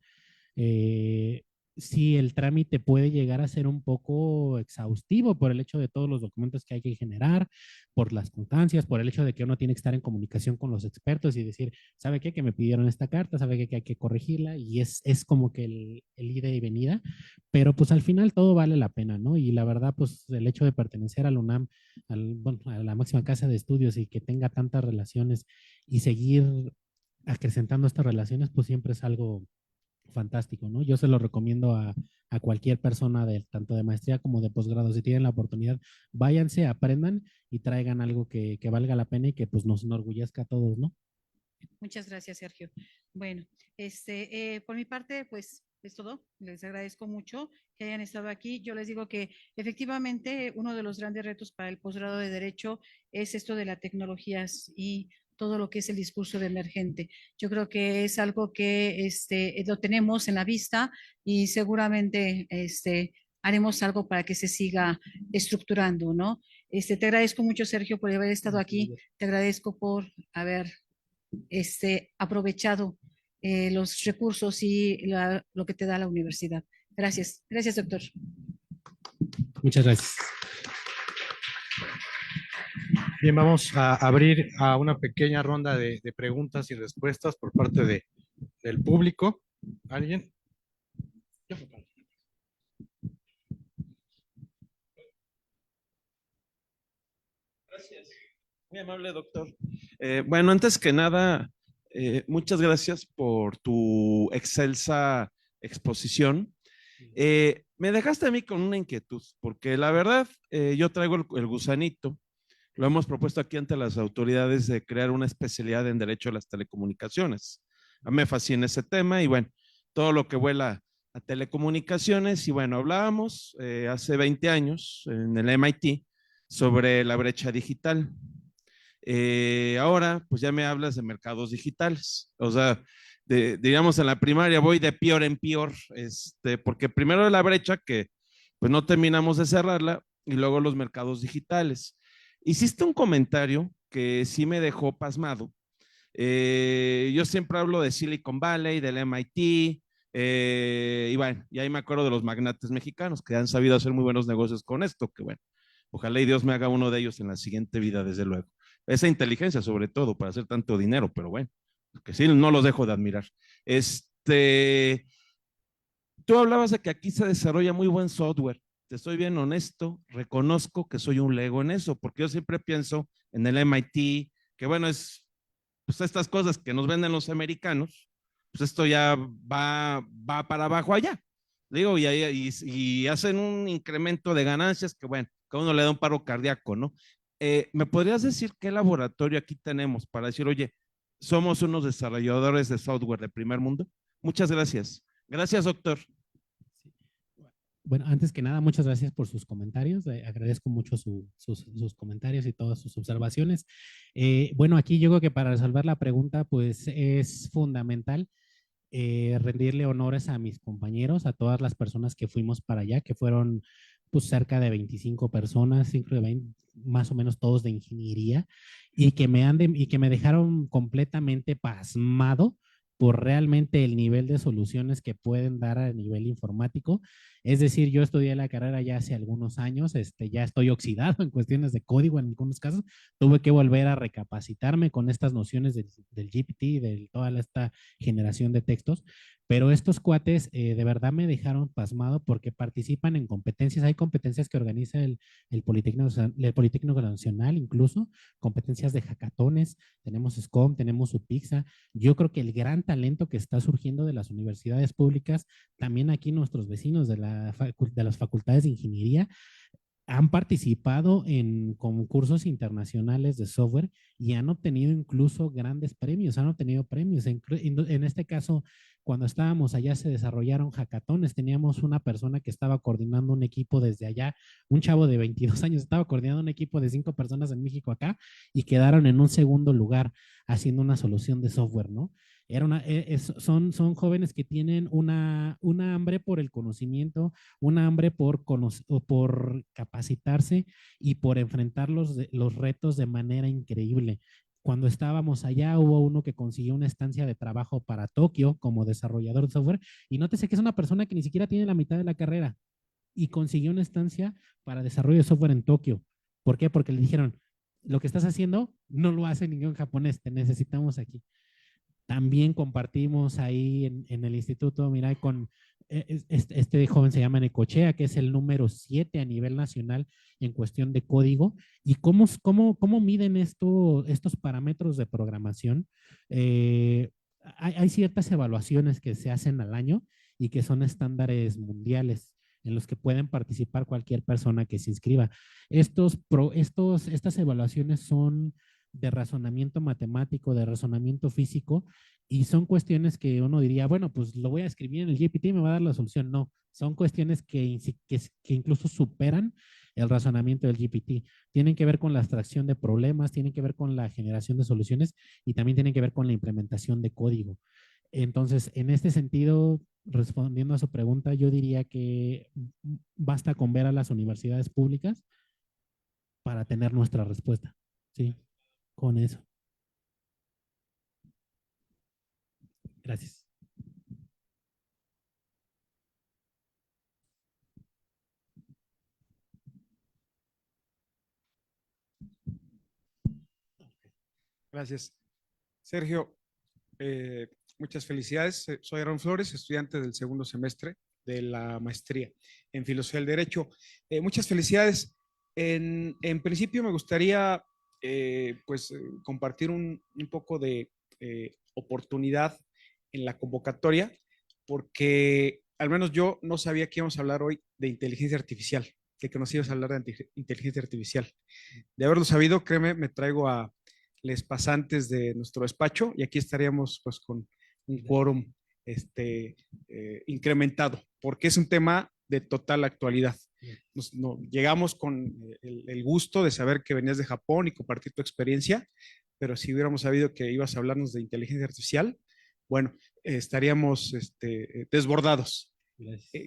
Eh, sí, el trámite puede llegar a ser un poco exhaustivo por el hecho de todos los documentos que hay que generar, por las constancias, por el hecho de que uno tiene que estar en comunicación con los expertos y decir, ¿sabe qué? Que me pidieron esta carta, ¿sabe qué? Que hay que corregirla y es como que el ida y venida, pero pues al final todo vale la pena, ¿no? Y la verdad, pues el hecho de pertenecer a la UNAM, bueno, a la máxima casa de estudios y que tenga tantas relaciones y seguir acrecentando estas relaciones, pues siempre es algo fantástico, ¿no? Yo se lo recomiendo a cualquier persona de tanto de maestría como de posgrado. Si tienen la oportunidad, váyanse, aprendan y traigan algo que valga la pena y que pues nos enorgullezca a todos, ¿no? Muchas gracias, Sergio. Bueno, por mi parte, pues es todo. Les agradezco mucho que hayan estado aquí. Yo les digo que efectivamente uno de los grandes retos para el posgrado de Derecho es esto de las tecnologías y todo lo que es el discurso de emergente. Yo creo que es algo que lo tenemos en la vista y seguramente haremos algo para que se siga estructurando, ¿no? Te agradezco mucho, Sergio, por haber estado aquí. Te agradezco por haber aprovechado los recursos y lo que te da la universidad. Gracias. Gracias, doctor. Muchas gracias. Bien, vamos a abrir a una pequeña ronda de preguntas y respuestas por parte del público. ¿Alguien? Gracias. Muy amable, doctor. Bueno, antes que nada, muchas gracias por tu excelsa exposición. Me dejaste a mí con una inquietud, porque la verdad, yo traigo el gusanito. Lo hemos propuesto aquí ante las autoridades de crear una especialidad en Derecho a las Telecomunicaciones. A mí me fascina ese tema y bueno, todo lo que vuela a telecomunicaciones. Y bueno, hablábamos hace 20 años en el MIT sobre la brecha digital. Ahora, pues ya me hablas de mercados digitales. O sea, digamos, en la primaria voy de peor en peor, porque primero la brecha que pues no terminamos de cerrarla y luego los mercados digitales. Hiciste un comentario que sí me dejó pasmado. Yo siempre hablo de Silicon Valley, del MIT, y bueno, y ahí me acuerdo de los magnates mexicanos que han sabido hacer muy buenos negocios con esto, que bueno, ojalá y Dios me haga uno de ellos en la siguiente vida, desde luego. Esa inteligencia, sobre todo, para hacer tanto dinero, pero bueno, que sí, no los dejo de admirar. Tú hablabas de que aquí se desarrolla muy buen software. Te soy bien honesto, reconozco que soy un lego en eso, porque yo siempre pienso en el MIT, que bueno, es pues estas cosas que nos venden los americanos, pues esto ya va para abajo allá. Digo, y hacen un incremento de ganancias que, bueno, que a uno le da un paro cardíaco, ¿no? ¿Me podrías decir qué laboratorio aquí tenemos para decir, oye, somos unos desarrolladores de software de primer mundo? Muchas gracias. Gracias, doctor. Bueno, antes que nada, muchas gracias por sus comentarios. Agradezco mucho sus comentarios y todas sus observaciones. Bueno, aquí yo creo que para resolver la pregunta, pues es fundamental rendirle honores a mis compañeros, a todas las personas que fuimos para allá, que fueron pues cerca de 25 personas, más o menos todos de ingeniería, y que me dejaron completamente pasmado por realmente el nivel de soluciones que pueden dar a nivel informático. Es decir, yo estudié la carrera ya hace algunos años, ya estoy oxidado en cuestiones de código en algunos casos, tuve que volver a recapacitarme con estas nociones del GPT, de toda esta generación de textos, pero estos cuates de verdad me dejaron pasmado porque participan en competencias, hay competencias que organiza el Politécnico Nacional, incluso competencias de hackatones, tenemos SCOM, tenemos UPIXA. Yo creo que el gran talento que está surgiendo de las universidades públicas, también aquí nuestros vecinos de las facultades de ingeniería, han participado en concursos internacionales de software y han obtenido incluso grandes premios, han obtenido premios. En este caso, cuando estábamos allá se desarrollaron hackatones, teníamos una persona que estaba coordinando un equipo desde allá, un chavo de 22 años estaba coordinando un equipo de 5 personas en México acá y quedaron en un segundo lugar haciendo una solución de software, ¿no? Son jóvenes que tienen una hambre por el conocimiento, una hambre por capacitarse y por enfrentar los retos de manera increíble. Cuando estábamos allá, hubo uno que consiguió una estancia de trabajo para Tokio como desarrollador de software, y nótese que es una persona que ni siquiera tiene la mitad de la carrera y consiguió una estancia para desarrollo de software en Tokio. ¿Por qué? Porque le dijeron, lo que estás haciendo no lo hace ningún japonés, te necesitamos aquí. También compartimos ahí en el instituto, mira, con este joven se llama Necochea, que es el número 7 a nivel nacional en cuestión de código. ¿Y cómo miden estos parámetros de programación? Hay ciertas evaluaciones que se hacen al año y que son estándares mundiales en los que pueden participar cualquier persona que se inscriba. Estas evaluaciones son de razonamiento matemático, de razonamiento físico, y son cuestiones que uno diría, bueno, pues lo voy a escribir en el GPT y me va a dar la solución. No, son cuestiones que incluso superan el razonamiento del GPT. Tienen que ver con la abstracción de problemas, tienen que ver con la generación de soluciones y también tienen que ver con la implementación de código. Entonces, en este sentido, respondiendo a su pregunta, yo diría que basta con ver a las universidades públicas para tener nuestra respuesta. Sí, con eso. Gracias. Gracias. Sergio, muchas felicidades. Soy Aaron Flores, estudiante del segundo semestre de la maestría en Filosofía del Derecho. Muchas felicidades. En principio me gustaría compartir un poco de oportunidad en la convocatoria, porque al menos yo no sabía que íbamos a hablar hoy de inteligencia artificial, de que nos ibas a hablar de inteligencia artificial. De haberlo sabido, créeme, me traigo a les pasantes de nuestro despacho y aquí estaríamos pues con un quórum incrementado, porque es un tema de total actualidad. Llegamos con el gusto de saber que venías de Japón y compartir tu experiencia, pero si hubiéramos sabido que ibas a hablarnos de inteligencia artificial, bueno, estaríamos desbordados.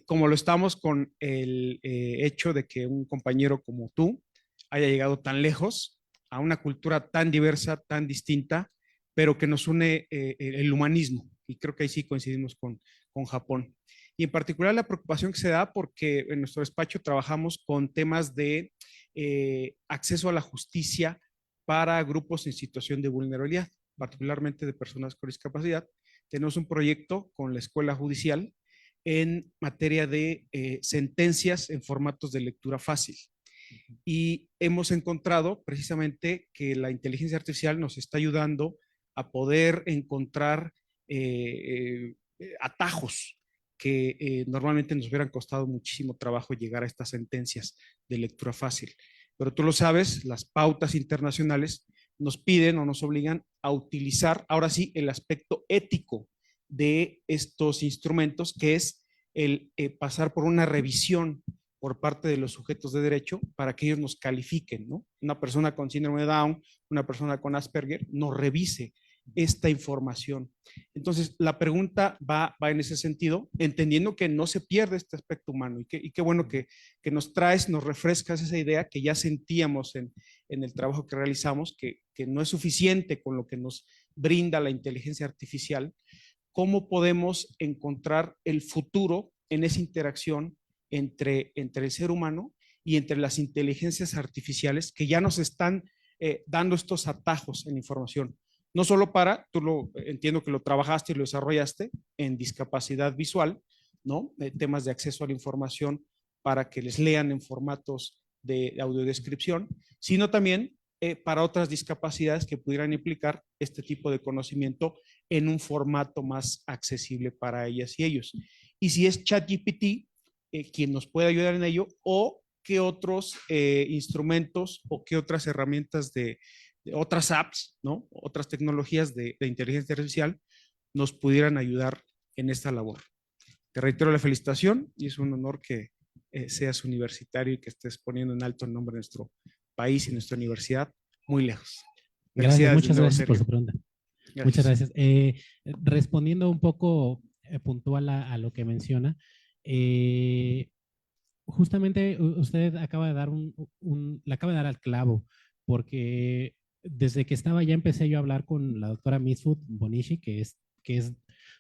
Como lo estamos con el hecho de que un compañero como tú haya llegado tan lejos a una cultura tan diversa, tan distinta, pero que nos une el humanismo. Y creo que ahí sí coincidimos con Japón. Y en particular la preocupación que se da porque en nuestro despacho trabajamos con temas de acceso a la justicia para grupos en situación de vulnerabilidad, particularmente de personas con discapacidad. Tenemos un proyecto con la Escuela Judicial en materia de sentencias en formatos de lectura fácil. Y hemos encontrado precisamente que la inteligencia artificial nos está ayudando a poder encontrar atajos que normalmente nos hubieran costado muchísimo trabajo llegar a estas sentencias de lectura fácil. Pero tú lo sabes, las pautas internacionales nos piden o nos obligan a utilizar ahora sí el aspecto ético de estos instrumentos, que es el pasar por una revisión por parte de los sujetos de derecho para que ellos nos califiquen, ¿no? Una persona con síndrome de Down, una persona con Asperger, nos revise esta información. Entonces, la pregunta va en ese sentido, entendiendo que no se pierde este aspecto humano y qué bueno que nos traes, nos refrescas esa idea que ya sentíamos en el trabajo que realizamos, que no es suficiente con lo que nos brinda la inteligencia artificial. ¿Cómo podemos encontrar el futuro en esa interacción entre el ser humano y entre las inteligencias artificiales que ya nos están dando estos atajos en la información? No solo entiendo que lo trabajaste y lo desarrollaste en discapacidad visual, ¿no? Temas de acceso a la información para que les lean en formatos de audiodescripción, sino también para otras discapacidades que pudieran implicar este tipo de conocimiento en un formato más accesible para ellas y ellos. Y si es ChatGPT quien nos puede ayudar en ello, o qué otros instrumentos o qué otras herramientas de otras apps, ¿no? Otras tecnologías de inteligencia artificial nos pudieran ayudar en esta labor. Te reitero la felicitación y es un honor que seas universitario y que estés poniendo en alto el nombre de nuestro país y nuestra universidad muy lejos. Gracias, muchas gracias por su pregunta. Muchas Gracias. gracias. Respondiendo un poco puntual a lo que menciona, eh, justamente usted acaba de dar le acaba de dar al clavo, porque desde que estaba ya empecé yo a hablar con la doctora Misfud Bonishi,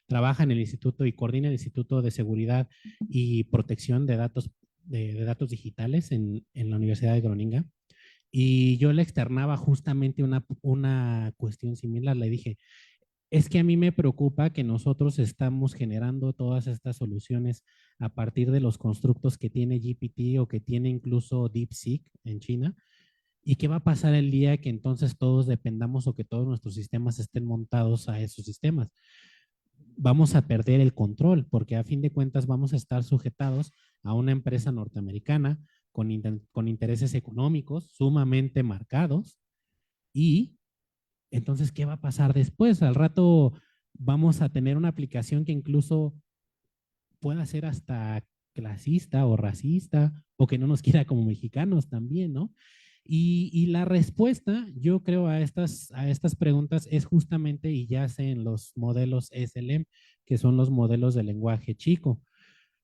trabaja en el instituto y coordina el Instituto de Seguridad y Protección de Datos, de datos digitales en la Universidad de Groninga. Y yo le externaba justamente una cuestión similar. Le dije, es que a mí me preocupa que nosotros estamos generando todas estas soluciones a partir de los constructos que tiene GPT o que tiene incluso DeepSeek en China. ¿Y qué va a pasar el día que entonces todos dependamos o que todos nuestros sistemas estén montados a esos sistemas? Vamos a perder el control porque a fin de cuentas vamos a estar sujetados a una empresa norteamericana con intereses económicos sumamente marcados y entonces, ¿qué va a pasar después? Al rato vamos a tener una aplicación que incluso pueda ser hasta clasista o racista o que no nos quiera como mexicanos también, ¿no? Y la respuesta, yo creo, a estas preguntas es justamente y yace en los modelos SLM, que son los modelos de lenguaje chico.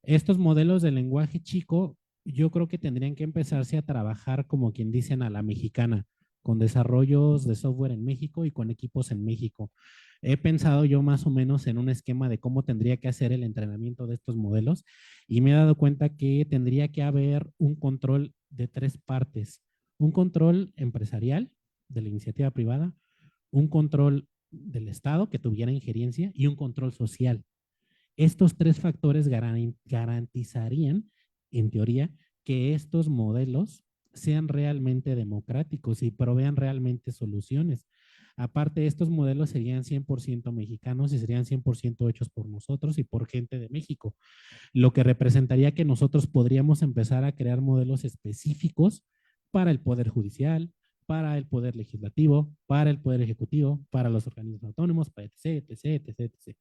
Estos modelos de lenguaje chico, yo creo que tendrían que empezarse a trabajar, como quien dicen, a la mexicana, con desarrollos de software en México y con equipos en México. He pensado yo más o menos en un esquema de cómo tendría que hacer el entrenamiento de estos modelos y me he dado cuenta que tendría que haber un control de tres partes. Un control empresarial de la iniciativa privada, un control del Estado que tuviera injerencia y un control social. Estos tres factores garantizarían, en teoría, que estos modelos sean realmente democráticos y provean realmente soluciones. Aparte, estos modelos serían 100% mexicanos y serían 100% hechos por nosotros y por gente de México, lo que representaría que nosotros podríamos empezar a crear modelos específicos para el Poder Judicial, para el Poder Legislativo, para el Poder Ejecutivo, para los organismos autónomos, para etc, etc, etc, etc.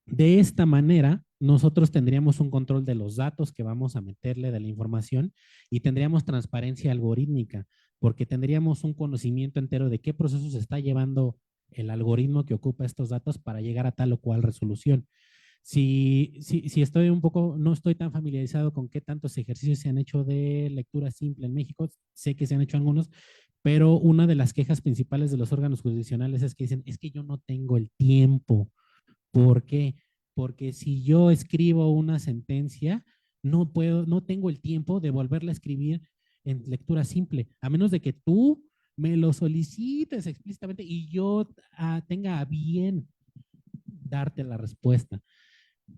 De esta manera, nosotros tendríamos un control de los datos que vamos a meterle de la información y tendríamos transparencia algorítmica, porque tendríamos un conocimiento entero de qué procesos está llevando el algoritmo que ocupa estos datos para llegar a tal o cual resolución. Si estoy un poco, no estoy tan familiarizado con qué tantos ejercicios se han hecho de lectura simple en México, sé que se han hecho algunos, pero una de las quejas principales de los órganos jurisdiccionales es que dicen, es que yo no tengo el tiempo. ¿Por qué? Porque si yo escribo una sentencia, no tengo el tiempo de volverla a escribir en lectura simple, a menos de que tú me lo solicites explícitamente y yo tenga a bien darte la respuesta.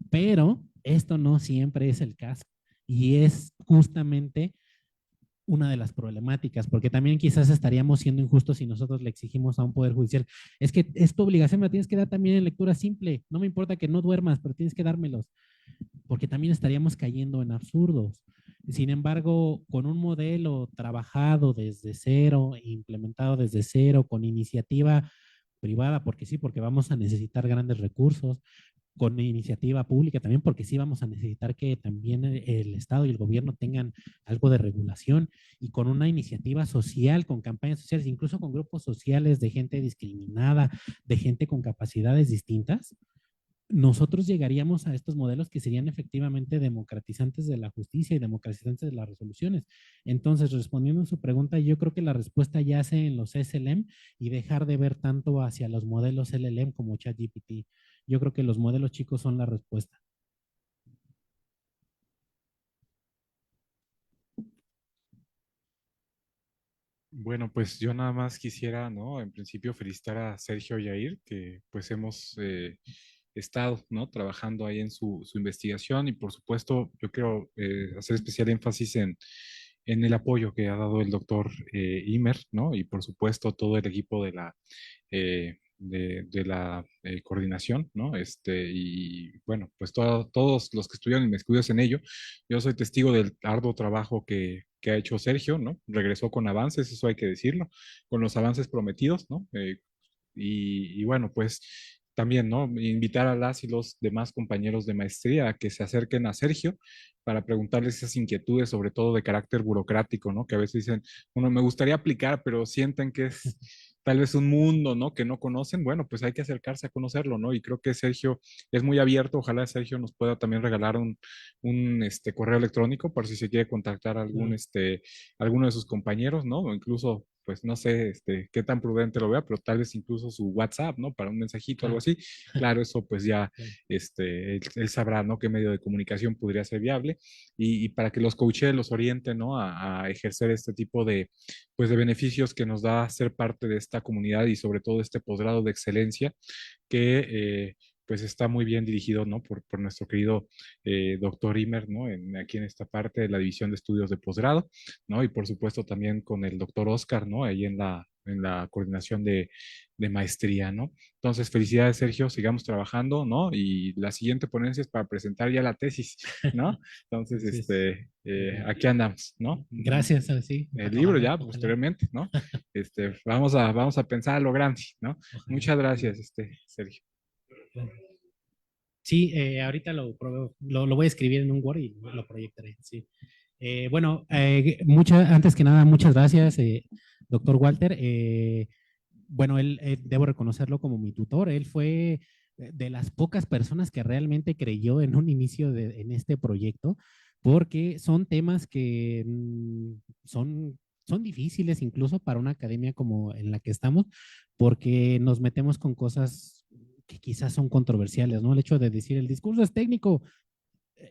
Pero esto no siempre es el caso y es justamente una de las problemáticas, porque también quizás estaríamos siendo injustos si nosotros le exigimos a un poder judicial, es que es tu obligación, me la tienes que dar también en lectura simple, no me importa que no duermas, pero tienes que dármelos, porque también estaríamos cayendo en absurdos. Sin embargo, con un modelo trabajado desde cero, implementado desde cero, con iniciativa privada, porque sí, porque vamos a necesitar grandes recursos, con iniciativa pública también, porque sí vamos a necesitar que también el Estado y el gobierno tengan algo de regulación y con una iniciativa social, con campañas sociales, incluso con grupos sociales de gente discriminada, de gente con capacidades distintas, nosotros llegaríamos a estos modelos que serían efectivamente democratizantes de la justicia y democratizantes de las resoluciones. Entonces, respondiendo a su pregunta, yo creo que la respuesta yace en los SLM y dejar de ver tanto hacia los modelos LLM como ChatGPT. Yo creo que los modelos chicos son la respuesta. Bueno, pues yo nada más quisiera, ¿no? En principio felicitar a Sergio Yair, que pues hemos estado, ¿no? Trabajando ahí en su investigación y por supuesto yo quiero hacer especial énfasis en el apoyo que ha dado el doctor Imer, ¿no? Y por supuesto todo el equipo de la coordinación, ¿no? Y bueno, pues todos los que estuvieron inmiscuidos en ello, yo soy testigo del arduo trabajo que ha hecho Sergio, ¿no? Regresó con avances, eso hay que decirlo, con los avances prometidos, ¿no? Y bueno, pues también, ¿no? Invitar a las y los demás compañeros de maestría a que se acerquen a Sergio para preguntarles esas inquietudes, sobre todo de carácter burocrático, ¿no? Que a veces dicen, bueno, me gustaría aplicar, pero sienten que es tal vez un mundo, ¿no? Que no conocen, bueno, pues hay que acercarse a conocerlo, ¿no? Y creo que Sergio es muy abierto, ojalá Sergio nos pueda también regalar un correo electrónico por si se quiere contactar a alguno de sus compañeros, ¿no? O incluso, pues no sé, qué tan prudente lo vea, pero tal vez incluso su WhatsApp, ¿no? Para un mensajito, algo así. Claro, eso pues ya, él sabrá, ¿no? Qué medio de comunicación podría ser viable y para que los coaches los orienten, ¿no? A ejercer este tipo pues, de beneficios que nos da ser parte de esta comunidad y sobre todo este posgrado de excelencia que pues está muy bien dirigido, ¿no? Por nuestro querido doctor Imer, ¿no? Aquí en esta parte de la división de estudios de posgrado, ¿no? Y por supuesto también con el doctor Oscar, ¿no? Ahí en la coordinación de maestría, ¿no? Entonces, felicidades, Sergio, sigamos trabajando, ¿no? Y la siguiente ponencia es para presentar ya la tesis, ¿no? Entonces, aquí andamos, ¿no? Gracias, sí. El libro Ojalá, ya ojalá. posteriormente, ¿no? Vamos a pensar a lo grande, ¿no? Ojalá. Muchas gracias, Sergio. Sí, ahorita lo voy a escribir en un Word y lo proyectaré, sí. Bueno, antes que nada, muchas gracias, doctor Walter. Bueno, debo reconocerlo como mi tutor. Él fue de las pocas personas que realmente creyó en un inicio en este proyecto, porque son temas que son difíciles incluso para una academia como en la que estamos, porque nos metemos con cosas que quizás son controversiales, ¿no? El hecho de decir el discurso es técnico,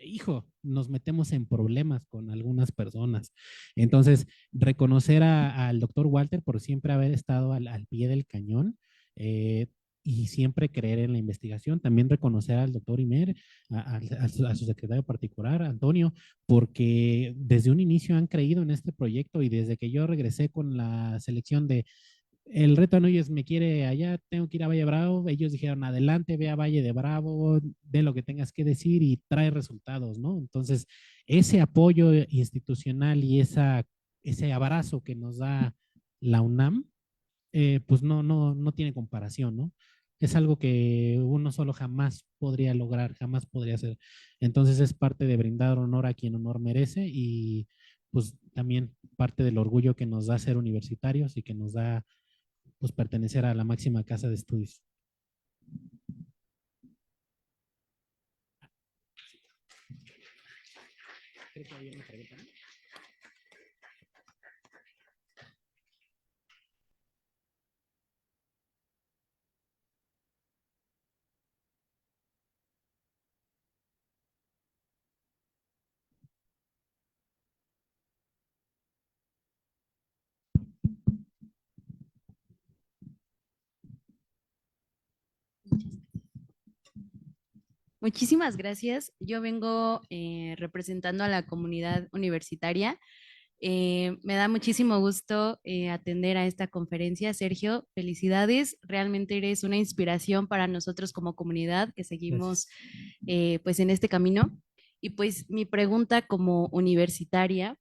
hijo, nos metemos en problemas con algunas personas. Entonces, reconocer al doctor Walter por siempre haber estado al pie del cañón y siempre creer en la investigación. También reconocer al doctor Imer, a su secretario particular, Antonio, porque desde un inicio han creído en este proyecto y desde que yo regresé con la selección de el reto no es me quiere allá, tengo que ir a Valle Bravo. Ellos dijeron, adelante, ve a Valle de Bravo, de lo que tengas que decir y trae resultados, ¿no? Entonces, ese apoyo institucional y ese abrazo que nos da la UNAM, pues no tiene comparación, ¿no? Es algo que uno solo jamás podría lograr, jamás podría hacer. Entonces es parte de brindar honor a quien honor merece y pues también parte del orgullo que nos da ser universitarios y que nos da pues pertenecer a la máxima casa de estudios. Creo que había una pregunta, ¿no? Muchísimas gracias. Yo vengo representando a la comunidad universitaria. Me da muchísimo gusto atender a esta conferencia. Sergio, felicidades. Realmente eres una inspiración para nosotros como comunidad que seguimos pues en este camino. Y pues mi pregunta como universitaria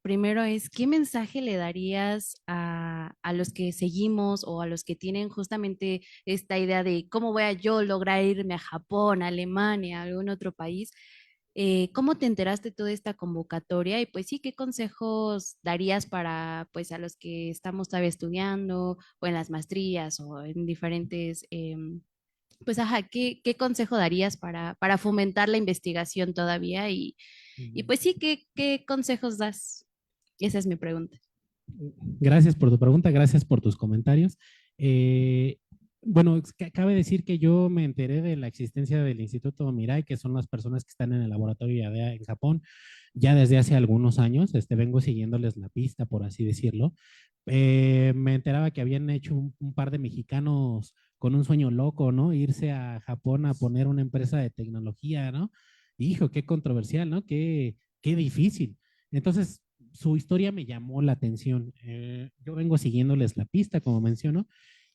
primero es, ¿qué mensaje le darías a los que seguimos o a los que tienen justamente esta idea de cómo voy a yo lograr irme a Japón, a Alemania, a algún otro país? ¿Cómo te enteraste de toda esta convocatoria? Y pues sí, ¿qué consejos darías para pues a los que estamos todavía estudiando o en las maestrías o en diferentes pues, ajá, ¿qué consejo darías para fomentar la investigación todavía? Y pues sí, ¿qué consejos das? Esa es mi pregunta. Gracias por tu pregunta, gracias por tus comentarios. Bueno, cabe decir que yo me enteré de la existencia del Instituto Mirai, que son las personas que están en el laboratorio IADEA en Japón, ya desde hace algunos años. Vengo siguiéndoles la pista, por así decirlo. Me enteraba que habían hecho un par de mexicanos con un sueño loco, ¿no? Irse a Japón a poner una empresa de tecnología, ¿no? Hijo, qué controversial, ¿no? Qué difícil. Entonces, su historia me llamó la atención. Yo vengo siguiéndoles la pista, como menciono,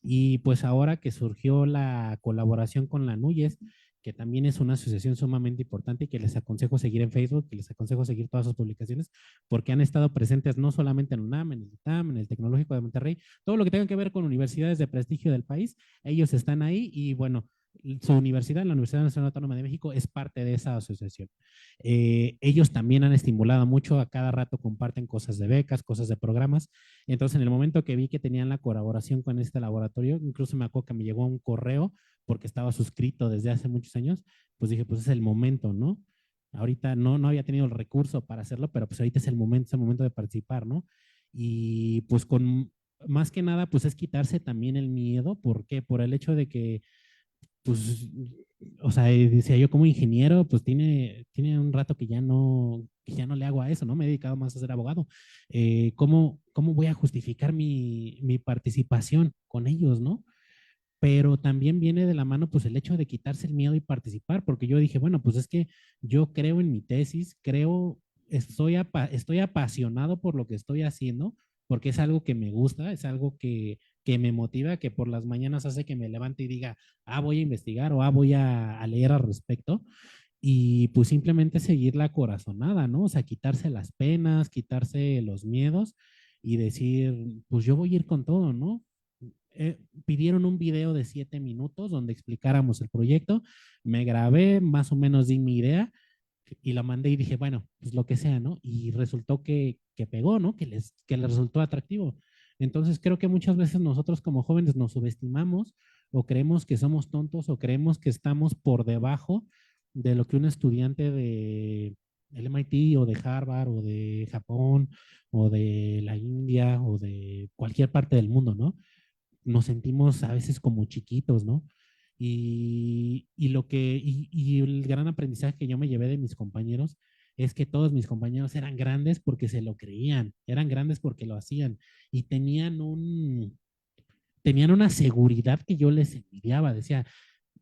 y pues ahora que surgió la colaboración con la NUYES, que también es una asociación sumamente importante y que les aconsejo seguir en Facebook, que les aconsejo seguir todas sus publicaciones, porque han estado presentes no solamente en UNAM, en el ITAM, en el Tecnológico de Monterrey, todo lo que tenga que ver con universidades de prestigio del país, ellos están ahí y bueno, Su universidad, la Universidad Nacional Autónoma de México, es parte de esa asociación. Ellos también han estimulado mucho, a cada rato comparten cosas de becas, cosas de programas. Entonces, en el momento que vi que tenían la colaboración con este laboratorio, incluso me acuerdo que me llegó un correo porque estaba suscrito desde hace muchos años, pues dije, pues es el momento, ¿no? Ahorita no había tenido el recurso para hacerlo, pero pues ahorita es el momento de participar, ¿no? Y pues con, más que nada, pues es quitarse también el miedo. ¿Por qué? Por el hecho de que pues, o sea, decía yo como ingeniero, pues tiene un rato que ya no le hago a eso, ¿no? Me he dedicado más a ser abogado. ¿Cómo voy a justificar mi participación con ellos, ¿no? Pero también viene de la mano, pues, el hecho de quitarse el miedo y participar, porque yo dije, bueno, pues es que yo creo en mi tesis, estoy apasionado por lo que estoy haciendo, porque es algo que me gusta, es algo que me motiva, que por las mañanas hace que me levante y diga, voy a investigar o voy a leer al respecto. Y pues simplemente seguir la corazonada, ¿no? O sea, quitarse las penas, quitarse los miedos y decir, pues yo voy a ir con todo, ¿no? Pidieron un video de 7 minutos donde explicáramos el proyecto, me grabé, más o menos di mi idea y la mandé y dije, bueno, pues lo que sea, ¿no? Y resultó que pegó, ¿no? Que les resultó atractivo. Entonces creo que muchas veces nosotros como jóvenes nos subestimamos o creemos que somos tontos o creemos que estamos por debajo de lo que un estudiante de el MIT o de Harvard o de Japón o de la India o de cualquier parte del mundo, ¿no? Nos sentimos a veces como chiquitos, ¿no? Y el gran aprendizaje que yo me llevé de mis compañeros es que todos mis compañeros eran grandes porque se lo creían, eran grandes porque lo hacían y tenían una seguridad que yo les envidiaba. Decía,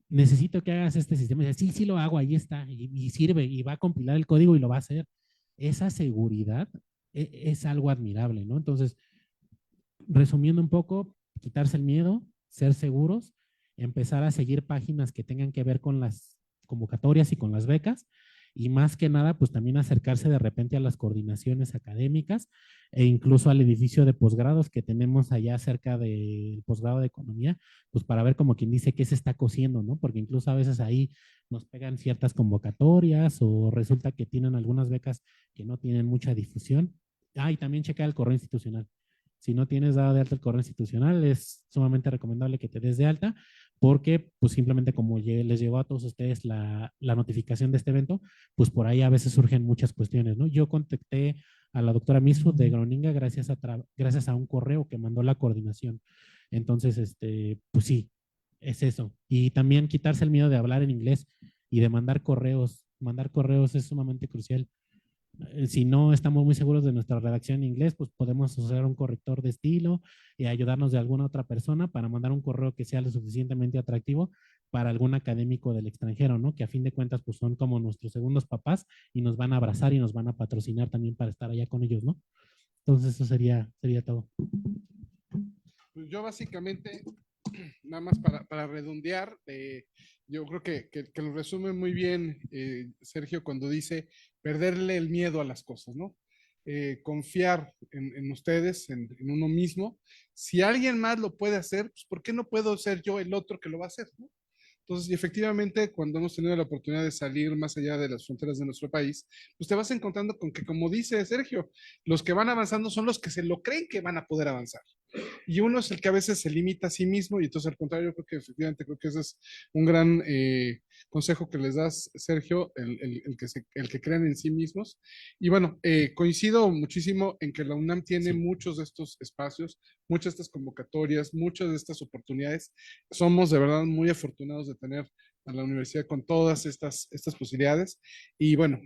necesito que hagas este sistema. Y decía, sí, sí lo hago, ahí está, y sirve, y va a compilar el código y lo va a hacer. Esa seguridad es algo admirable, ¿no? Entonces, resumiendo un poco, quitarse el miedo, ser seguros, empezar a seguir páginas que tengan que ver con las convocatorias y con las becas y más que nada, pues también acercarse de repente a las coordinaciones académicas e incluso al edificio de posgrados que tenemos allá cerca del posgrado de economía, pues para ver como quien dice qué se está cociendo, ¿no? Porque incluso a veces ahí nos pegan ciertas convocatorias o resulta que tienen algunas becas que no tienen mucha difusión. Y también checar el correo institucional. Si no tienes dado de alta el correo institucional, es sumamente recomendable que te des de alta porque pues simplemente como les llegó a todos ustedes la notificación de este evento, pues por ahí a veces surgen muchas cuestiones, ¿no? Yo contacté a la doctora Misfud de Groninga gracias a un correo que mandó la coordinación. Entonces, pues sí, es eso. Y también quitarse el miedo de hablar en inglés y de mandar correos. Mandar correos es sumamente crucial. Si no estamos muy seguros de nuestra redacción en inglés, pues podemos usar un corrector de estilo y ayudarnos de alguna otra persona para mandar un correo que sea lo suficientemente atractivo para algún académico del extranjero, ¿no? Que a fin de cuentas, pues son como nuestros segundos papás y nos van a abrazar y nos van a patrocinar también para estar allá con ellos, ¿no? Entonces, eso sería todo. Pues yo básicamente, nada más para redondear, yo creo que lo resume muy bien Sergio cuando dice perderle el miedo a las cosas, ¿no? Confiar en ustedes, en uno mismo. Si alguien más lo puede hacer, pues ¿por qué no puedo ser yo el otro que lo va a hacer, ¿no? Entonces, y efectivamente, cuando hemos tenido la oportunidad de salir más allá de las fronteras de nuestro país, pues te vas encontrando con que, como dice Sergio, los que van avanzando son los que se lo creen que van a poder avanzar. Y uno es el que a veces se limita a sí mismo y entonces al contrario, yo creo que efectivamente creo que ese es un gran consejo que les das, Sergio, el que crean en sí mismos. Y bueno, coincido muchísimo en que la UNAM tiene muchos de estos espacios, muchas de estas convocatorias, muchas de estas oportunidades. Somos de verdad muy afortunados de tener a la universidad con todas estas posibilidades. Y bueno,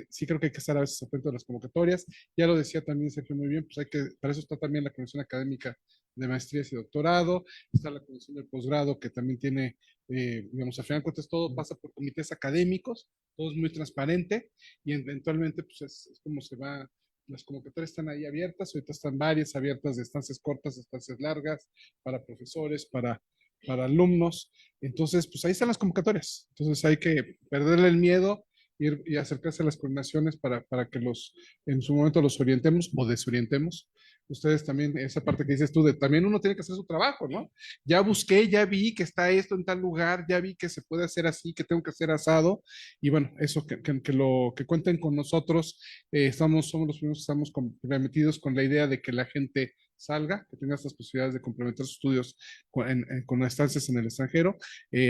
sí creo que hay que estar a veces atento a las convocatorias. Ya lo decía también Sergio muy bien, pues para eso está también la Comisión Académica de Maestrías y Doctorado, está la Comisión del Posgrado que también tiene, digamos, al final de cuentas todo pasa por comités académicos, todo es muy transparente y eventualmente pues es como se va. Las convocatorias están ahí abiertas, ahorita están varias abiertas de estancias cortas, de estancias largas, para profesores, para alumnos. Entonces, pues ahí están las convocatorias. Entonces hay que perderle el miedo y acercarse a las coordinaciones para que en su momento los orientemos o desorientemos ustedes también, esa parte que dices tú, de también uno tiene que hacer su trabajo, ¿no? Ya busqué, ya vi que está esto en tal lugar, ya vi que se puede hacer así, que tengo que hacer asado, y bueno, eso que cuenten con nosotros, somos los primeros que estamos comprometidos con la idea de que la gente salga, que tenga estas posibilidades de complementar sus estudios con estancias en el extranjero.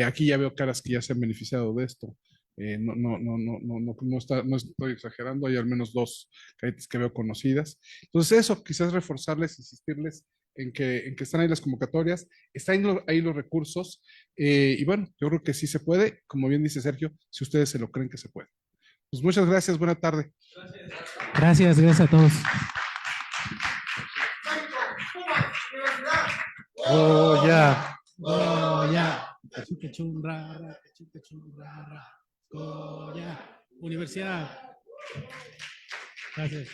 Aquí ya veo caras que ya se han beneficiado de esto. No estoy exagerando, hay al menos 2 cadetes que veo conocidas. Entonces eso, quizás reforzarles, insistirles en que están ahí las convocatorias, están ahí los recursos, y bueno, yo creo que sí se puede, como bien dice Sergio, si ustedes se lo creen que se puede. Pues muchas gracias, buena tarde. Gracias a todos. Oh, ya. Goya, cachun, ra, ra, cachun, ra, ra. Goya, universidad. Gracias.